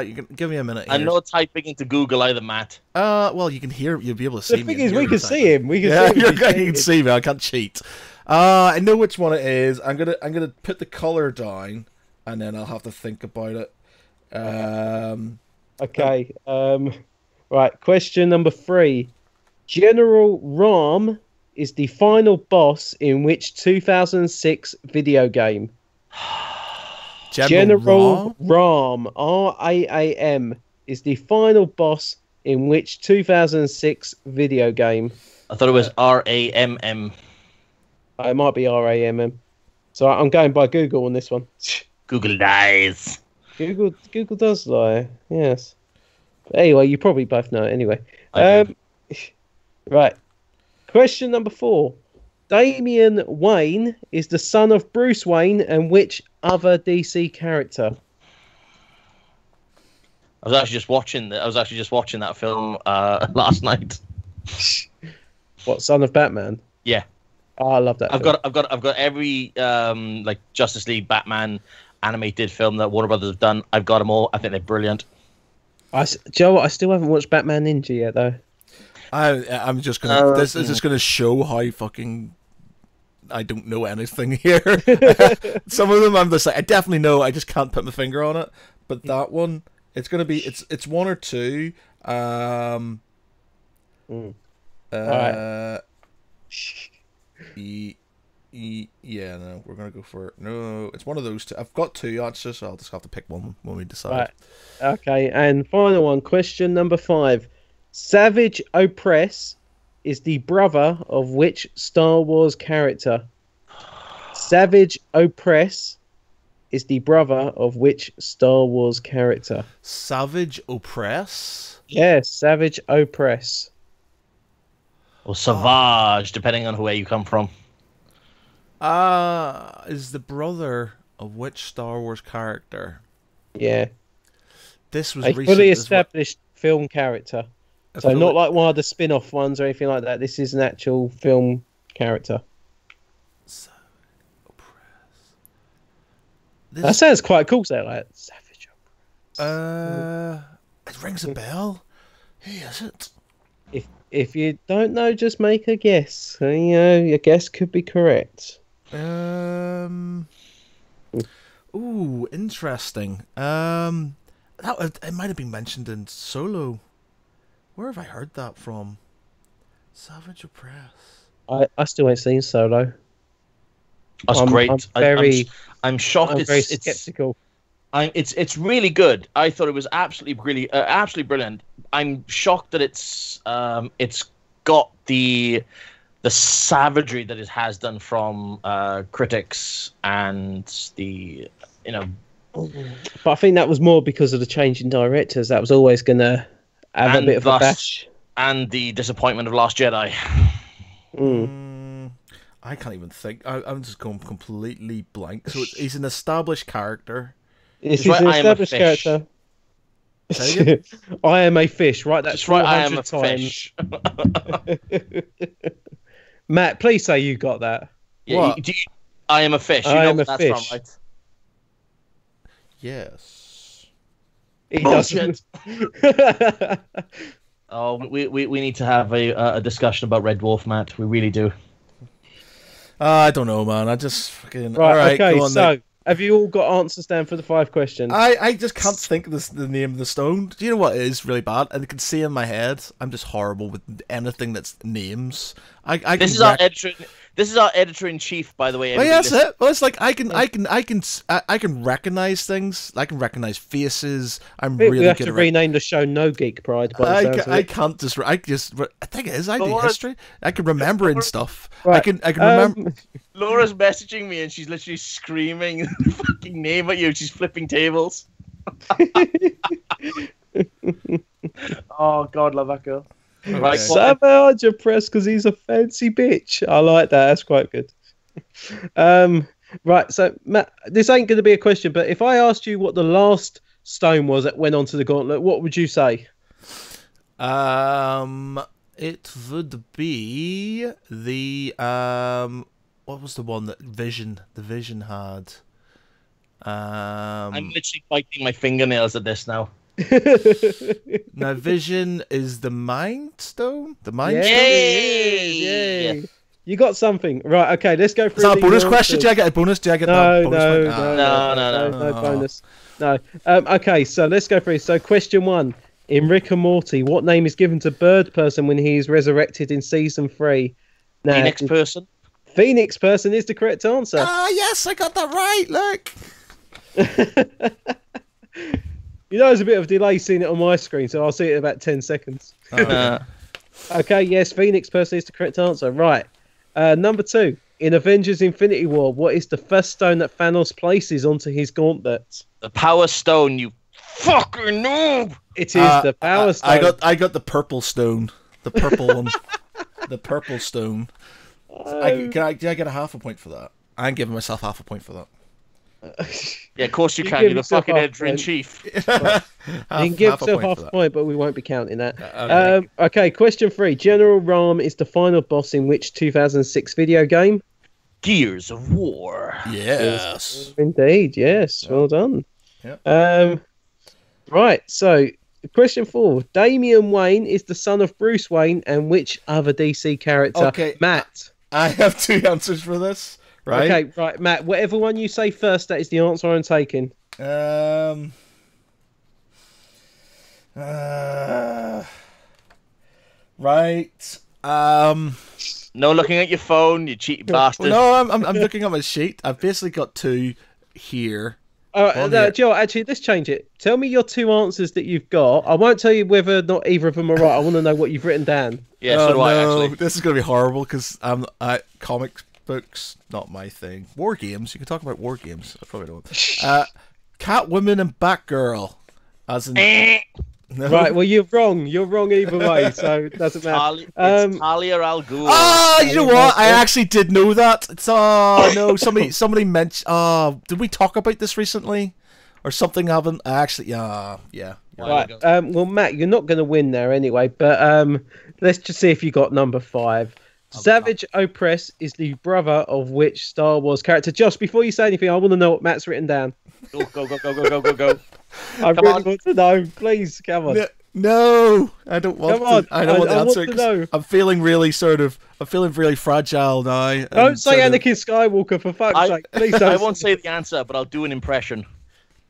You can give me a minute. I'm here. not typing into Google either, Matt. Well, you can hear. You'll be able to see The me. thing and is, hear we me can typing. see him. We can Yeah, see him. you He's can cheating. see me. I can't cheat. I know which one it is. I'm gonna put the color down, and then I'll have to think about it. Okay. Right. Question number 3. General Ram is the final boss in which 2006 video game? General Ram, Raam, is the final boss in which 2006 video game? I thought it was RAMM. It might be Ramm. So I'm going by Google on this one. Google lies. Google does lie. Yes. But anyway, you probably both know it anyway. I do. Right. Question number 4. Damian Wayne is the son of Bruce Wayne and which other DC character? I was actually just watching that film last night. What, son of Batman? Yeah. Oh, I love that. I've got every like Justice League, Batman animated film that Warner Brothers have done. I've got them all. I think they're brilliant. Joe, I still haven't watched Batman Ninja yet, though. I'm just gonna. This is just gonna show how fucking I don't know anything here. Some of them I'm just like I definitely know. I just can't put my finger on it. But that one, it's gonna be. It's one or two. Alright. Yeah, no, we're gonna go for it. No, it's one of those two. I've got two answers, so I'll just have to pick one when we decide. Right. Okay, and final one. Question number 5. Savage Opress is the brother of which Star Wars character? Savage Opress is the brother of which Star Wars character? Savage Opress. Yes, Savage Opress. Or Savage, depending on where you come from. Is the brother of which Star Wars character? Yeah. This was A recent. fully as well. established film character. A So fully- not like one of the spin-off ones or anything like that. This is an actual film character. This, That sounds quite cool, so like Savage Opress. it rings a bell. Who is it? If you don't know, just make a guess. You know, your guess could be correct. Ooh, interesting. It might have been mentioned in Solo. Where have I heard that from? Savage Opress. I still ain't seen Solo. That's I'm- great. I'm I'm shocked. I'm very It's skeptical. it's really good. I thought it was absolutely brilliant. I'm shocked that it's got the savagery that it has done from critics and the But I think that was more because of the change in directors. That was always going to have a And bit of a thus- bash. And the disappointment of Last Jedi. I can't even think. I'm just going completely blank. So he's an established character. Yes, Just he's write, an "I am a established fish." character. Say again? I am a fish. Right, that's Just right, I am a 400 times. fish. Matt, please say you got that. Yeah, What? I am a fish. You I know am what a that's fish. from, right? Yes. He Bullshit. doesn't. Oh, we need to have a discussion about Red Dwarf, Matt. We really do. I don't know, man. I just fucking... Right, All right, okay, go on so then. have you all got answers down for the 5 questions? I just can't think of the name of the stone. Do you know what is really bad? And I can see in my head, I'm just horrible with anything that's names. This is our editor. This is our editor in chief, by the way. Oh, yeah, that's everybody it. Well, it's like I can recognize things. I can recognize faces. I'm we really have good to at rename the show No Geek Pride. By the sounds of I it. can't just. The thing is, I do Laura- history. I can remember and stuff. Right, I can remember. Laura's messaging me and she's literally screaming the fucking name at you. She's flipping tables. Oh God, love that girl. Right, Savage oppressed because he's a fancy bitch. I like that. That's quite good. Right, so Matt, this ain't going to be a question, but if I asked you what the last stone was that went onto the gauntlet, what would you say? It would be the what was the one that the Vision had? I'm literally biting my fingernails at this now. Now Vision is the Mind Stone. The Mind Yeah, Stone. yay! You got something, right? Okay, let's go through. Is that a the bonus answers. question? Do I get a bonus? Do I get No, that bonus no, point? no, No. no bonus. No. Okay, so let's go through. So, question 1 in Rick and Morty, what name is given to Bird Person when he is resurrected in season 3? Now, Phoenix person. Phoenix Person is the correct answer. Ah, yes, I got that right. Look. You know, there's a bit of a delay seeing it on my screen, so I'll see it in about 10 seconds. Oh, okay. Okay, yes, Phoenix Person is the correct answer. Right. Number 2. In Avengers Infinity War, what is the first stone that Thanos places onto his gauntlet? The Power Stone. You fucking noob. It is the Power Stone. I got the purple stone. The purple one. The purple stone. Did I get a half a point for that? I'm giving myself half a point for that. Yeah, of course you You can. give You're the yourself fucking half a editor in point. chief. You can give yourself half a point, but we won't be counting that. Okay. Okay, question 3. General Ram is the final boss in which 2006 video game? Gears of War. Yes. Indeed, yes. Well done. Yep. Right, so question 4. Damian Wayne is the son of Bruce Wayne and which other DC character? Okay. Matt. I have 2 answers for this. Right. Okay, right, Matt. Whatever one you say first, that is the answer I'm taking. Right. No looking at your phone, you cheating bastard. No, I'm looking at my sheet. I've basically got 2 here. No, Joe, actually, let's change it. Tell me your 2 answers that you've got. I won't tell you whether or not either of them are right. I want to know what you've written down. Yeah, so do I actually. This is going to be horrible because comic books not my thing. War games. You can talk about war games. I probably don't. Catwoman and Batgirl. As in. No. Right, well, you're wrong. You're wrong either way, so it doesn't matter. It's Talia al Ghul. Ah, you know what? I actually did know that. It's no, somebody mentioned. Did we talk about this recently, or something? Haven't actually? Yeah. Right. Well, Matt, you're not going to win there anyway. But let's just see if you got number 5. Savage Opress is the brother of which Star Wars character? Josh, before you say anything, I want to know what Matt's written down. Go. I really want to know. Please, come on. No, I don't want Come on, to. I don't want the I want answer. to know. I'm feeling really really fragile now. Don't say Anakin Skywalker, for fuck's sake. Please don't. I won't say the answer, but I'll do an impression.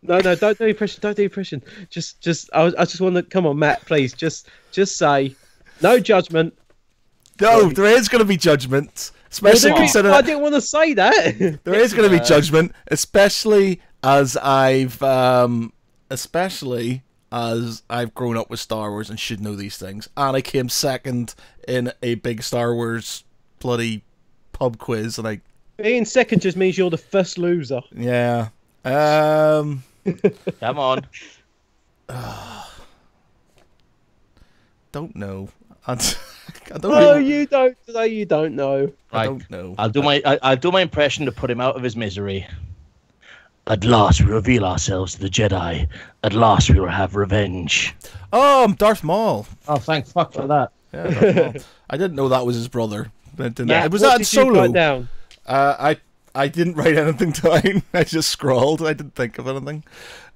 No, don't do impression. Don't do impression. I just want to. Come on, Matt, please. Just say, no judgment. No, there is going to be judgment, especially considering. I didn't want to say that. There is going to be judgment, especially as I've grown up with Star Wars and should know these things. And I came second in a big Star Wars bloody pub quiz, and Being second just means you're the first loser. yeah. Come on. Don't know. I don't Oh, really, you don't. No, you don't know. I Right. don't know. I'll do my impression to put him out of his misery. At last we reveal ourselves to the Jedi. At last we will have revenge. Oh, I'm Darth Maul. Oh, thank fuck for that. Yeah, Darth Maul. I didn't know that was his brother. Yeah. Was What that in did you Solo? write down? I didn't write anything down. I just scrawled. I didn't think of anything.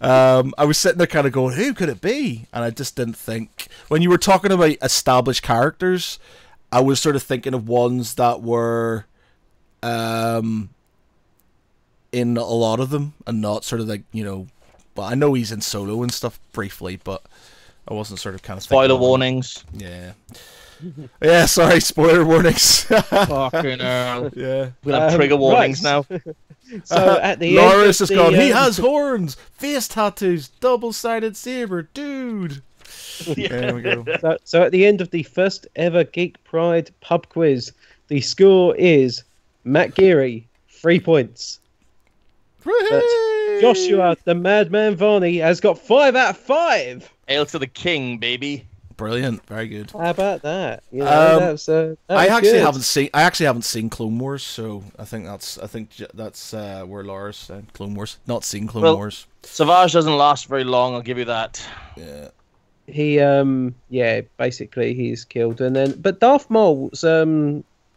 I was sitting there kind of going, who could it be? And I just didn't think. When you were talking about established characters, I was sort of thinking of ones that were in a lot of them and not sort of like, well, I know he's in Solo and stuff briefly, but I wasn't sort of kind of thinking Spoiler of him. warnings. Yeah. Yeah, sorry, spoiler warnings. Fucking hell. Yeah. We'll have trigger warnings right. now. So at the Loris end has of gone, the, he has horns, face tattoos, double-sided saber, dude. There we go. So at the end of the first ever Geek Pride pub quiz, the score is Matt Geary, 3 points. But Joshua, the Madman Varney, has got 5 out of 5. Hail to the king, baby. Brilliant, very good. How about that? You know, that I was actually good. haven't seen Clone Wars, so I think that's where Laura's said Clone Wars. Not seen Clone Wars. Savage doesn't last very long, I'll give you that. Yeah. He basically he's killed, and then but Darth Maul's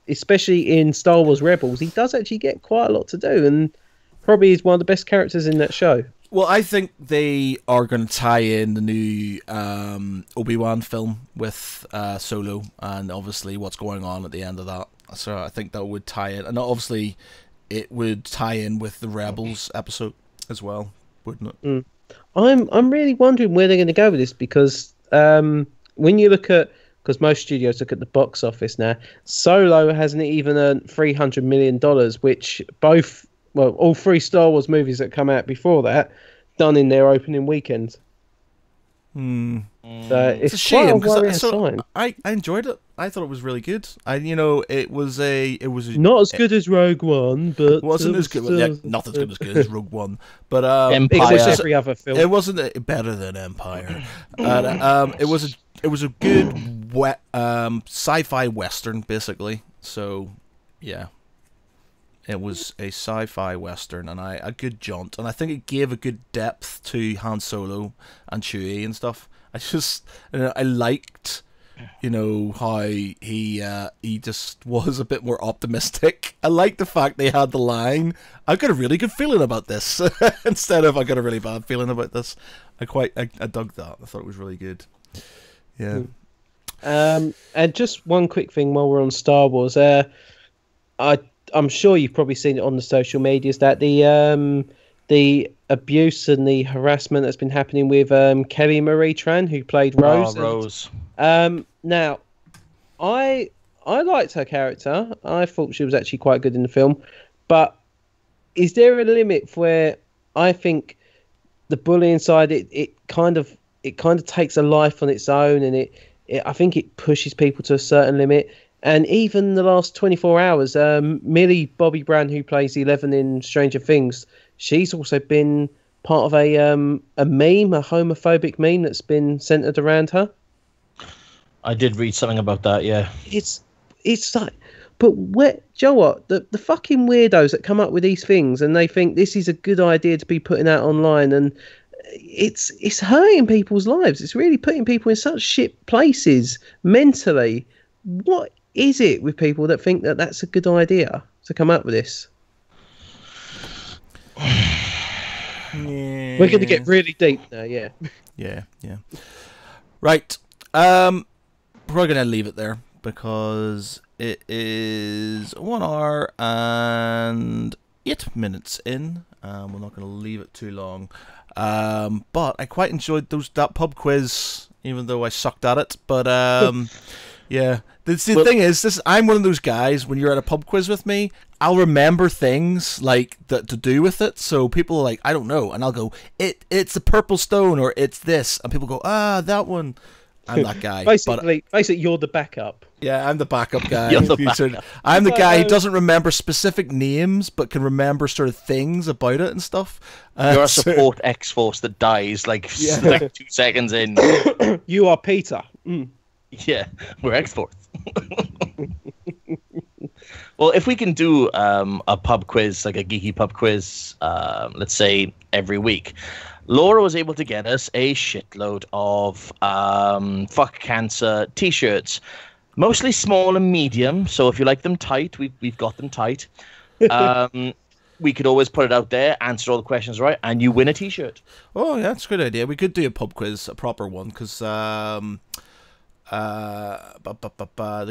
especially in Star Wars Rebels, he does actually get quite a lot to do, and probably is one of the best characters in that show. Well, I think they are going to tie in the new Obi-Wan film with Solo, and obviously what's going on at the end of that. So I think that would tie in, and obviously it would tie in with the Rebels episode as well, wouldn't it? I'm really wondering where they're going to go with this, because when you look at, because most studios look at the box office now, Solo hasn't even earned $300 million, which all 3 Star Wars movies that come out before that done in their opening weekend. So it's a shame because I enjoyed it. I thought it was really good. It was not as good as Rogue One, but it wasn't as good. Yeah, nothing's as good as Rogue One, but Empire. except every other film. it wasn't better than Empire. And, it was a good sci-fi western, basically. So yeah. It was a sci-fi western, and a good jaunt, and I think it gave a good depth to Han Solo and Chewie and stuff. I liked, how he just was a bit more optimistic. I liked the fact they had the line, "I've got a really good feeling about this," instead of "I got a really bad feeling about this." I dug that. I thought it was really good. Yeah. And just one quick thing while we're on Star Wars, I'm sure you've probably seen it on the social medias that the abuse and the harassment that's been happening with Kelly Marie Tran, who played Rose. Rose. Now, I liked her character. I thought she was actually quite good in the film. But is there a limit where I think the bullying side it kind of takes a life on its own, and I think it pushes people to a certain limit. And even the last 24 hours, Millie Bobby Brown, who plays 11 in Stranger Things, she's also been part of a meme, a homophobic meme that's been centered around her. I did read something about that, yeah. It's like, but do you know what? The fucking weirdos that come up with these things and they think this is a good idea to be putting out online, and it's hurting people's lives. It's really putting people in such shit places mentally. What is it with people that think that that's a good idea to come up with this? Yeah. We're going to get really deep now, yeah. Yeah. Right. We're going to leave it there because it is 1 hour and 8 minutes in. We're not going to leave it too long. But I quite enjoyed that pub quiz, even though I sucked at it. But yeah. The thing is, I'm one of those guys, when you're at a pub quiz with me, I'll remember things like that to do with it. So people are like, I don't know. And I'll go, it's the purple stone, or it's this. And people go, that one. I'm that guy. Basically, you're the backup. Yeah, I'm the backup guy. You're the backup. I'm the guy who doesn't remember specific names, but can remember sort of things about it and stuff. You're a support X-Force that dies like 2 seconds in. You are Peter. Mm. Yeah, we're exports. Well, if we can do a pub quiz, like a geeky pub quiz, let's say every week, Laura was able to get us a shitload of fuck cancer t-shirts, mostly small and medium. So if you like them tight, we've got them tight. We could always put it out there, answer all the questions right, and you win a t-shirt. Oh, yeah, that's a good idea. We could do a pub quiz, a proper one, because the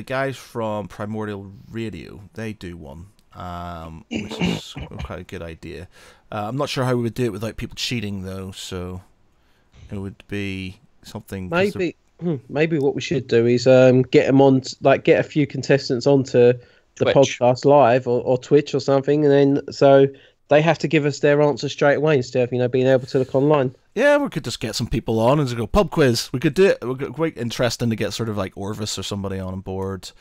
guys from Primordial Radio, they do one, which is quite a good idea. I'm not sure how we would do it without people cheating, though, so it would be something... Maybe what we should do is get them on, like get a few contestants onto the Twitch. podcast live or Twitch or something, and then so they have to give us their answer straight away instead of being able to look online. Yeah, we could just get some people on and just go pub quiz. We could do it. It would be quite interesting to get sort of like Orvis or somebody on board.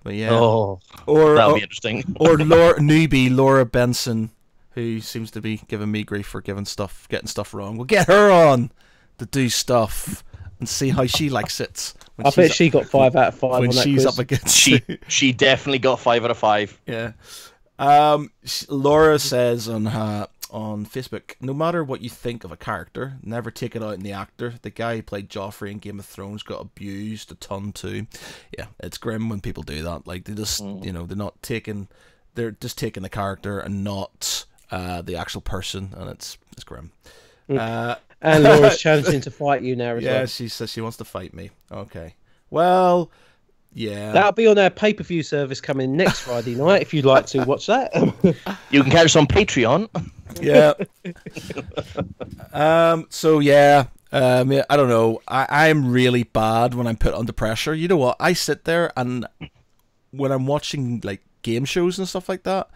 But yeah, That'll be interesting. Or Laura Benson, who seems to be giving me grief for getting stuff wrong. We'll get her on to do stuff and see how she likes it. I bet she got 5 out of 5 when on that she's quiz. up against. She definitely got 5 out of 5. Yeah. Laura says on Facebook, no matter what you think of a character, never take it out on the actor. The guy who played Joffrey in Game of Thrones got abused a ton too. Yeah, it's grim when people do that. Like they just, they're just taking the character and not the actual person, and it's grim. And Laura's challenging to fight you now as well. Yeah, she says she wants to fight me. Okay. Well, yeah. That'll be on our pay-per-view service coming next Friday night if you'd like to watch that. You can catch us on Patreon. Yeah. So yeah. I don't know. I'm really bad when I'm put under pressure. You know what? I sit there and when I'm watching like game shows and stuff like that,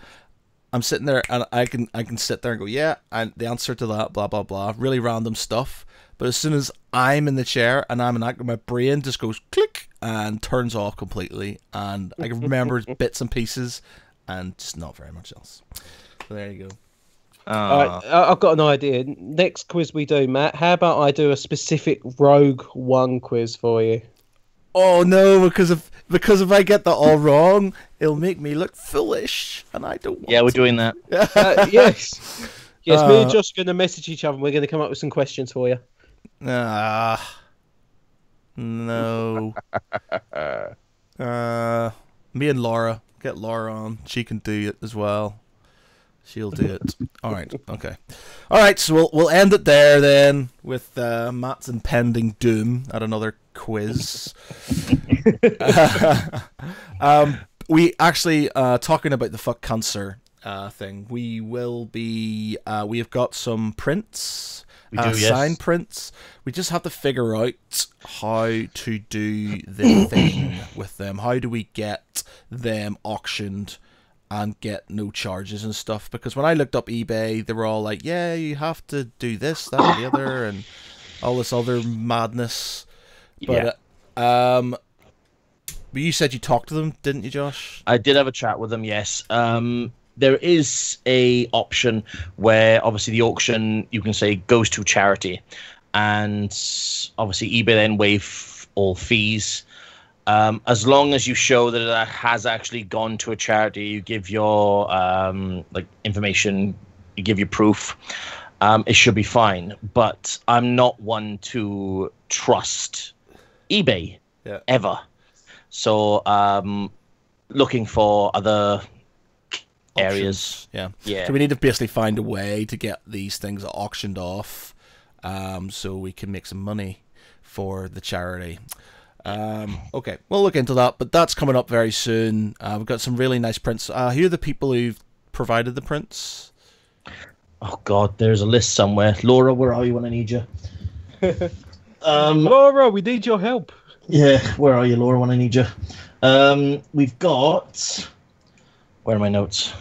I'm sitting there and I can sit there and go, yeah, and the answer to that, blah blah blah, really random stuff. But as soon as I'm in the chair and I'm an actor, my brain just goes click and turns off completely, and I can remember bits and pieces, and just not very much else. So there you go. All right, I've got an idea. Next quiz we do, Matt, how about I do a specific Rogue One quiz for you? Oh no, because if I get that all wrong, it'll make me look foolish, and I don't want Yeah, we're to. doing that. Yes. Yes, me and Josh are going to message each other and we're going to come up with some questions for you. No. Me and Laura. Get Laura on. She can do it as well. She'll do it. All right. Okay. All right. So we'll end it there then with Matt's impending doom at another quiz. We actually talking about the fuck cancer thing. We will be. We have got some prints. We do, yes. Signed prints. We just have to figure out how to do the thing with them. How do we get them auctioned and get no charges and stuff? Because when I looked up eBay, they were all like, yeah, you have to do this, that, and the other, and all this other madness. But, but you said you talked to them, didn't you, Josh? I did have a chat with them, yes. There is a option where obviously the auction, you can say, goes to charity, and obviously eBay then waive all fees. As long as you show that it has actually gone to a charity, you give your like information, you give your proof, it should be fine. But I'm not one to trust eBay ever. So looking for other areas. Yeah. Yeah. So we need to basically find a way to get these things auctioned off, so we can make some money for the charity. Okay, we'll look into that, but that's coming up very soon. We've got some really nice prints. Who are the people who've provided the prints? Oh God, there's a list somewhere. Laura, where are you when I need you? Laura, we need your help. Yeah, where are you, Laura, when I need you? We've got... Where are my notes?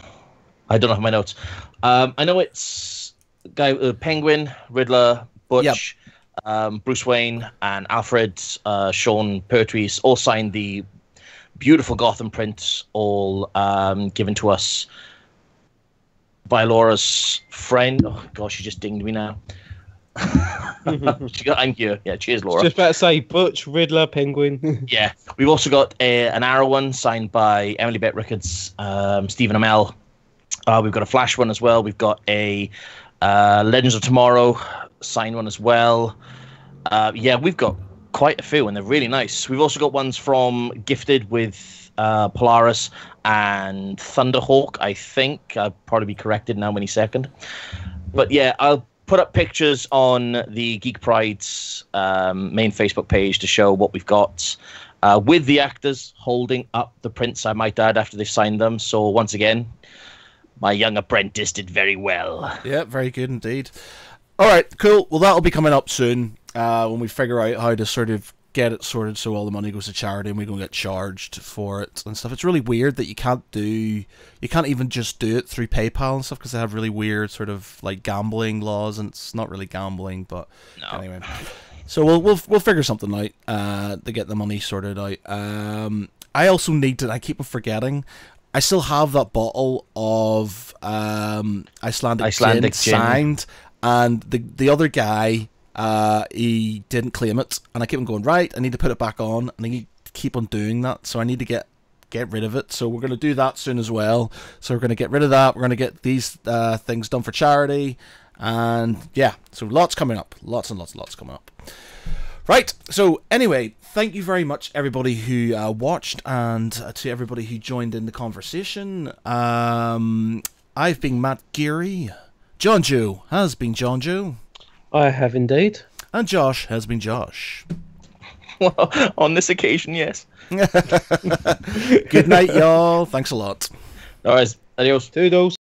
I don't have my notes. I know it's guy Penguin, Riddler, Butch, Bruce Wayne, and Alfred, Sean Pertwee all signed the beautiful Gotham print, all given to us by Laura's friend. Oh, gosh, she just dinged me now. I'm here. Yeah, cheers, Laura. Just about to say Butch, Riddler, Penguin. Yeah, we've also got an Arrow one signed by Emily Bett Rickards, Stephen Amell. We've got a Flash one as well. We've got a Legends of Tomorrow signed one as well. Yeah, we've got quite a few, and they're really nice. We've also got ones from Gifted with Polaris and Thunderhawk, I think. I'll probably be corrected now any second. But yeah, I'll put up pictures on the Geek Pride's main Facebook page to show what we've got, with the actors holding up the prints, I might add, after they've signed them. So once again, my young apprentice did very well. Yeah, very good indeed. All right, cool. Well, that'll be coming up soon when we figure out how to sort of get it sorted so all the money goes to charity and we don't get charged for it and stuff. It's really weird that you can't even just do it through PayPal and stuff because they have really weird sort of like gambling laws, and it's not really gambling, but No. anyway. So we'll figure something out to get the money sorted out. I also need to. I keep on forgetting. I still have that bottle of Icelandic gin signed, and the other guy, he didn't claim it, and I keep on going, right, I need to put it back on, and I need to keep on doing that, so I need to get rid of it. So we're going to do that soon as well. So we're going to get rid of that. We're going to get these things done for charity, and yeah, so lots coming up, lots and lots coming up. Right, so anyway, thank you very much, everybody who watched, and to everybody who joined in the conversation. I've been Matt Geary. John Joe has been John Joe. I have indeed. And Josh has been Josh. Well, on this occasion, yes. Good night, y'all. Thanks a lot. All right, adios. Toodles.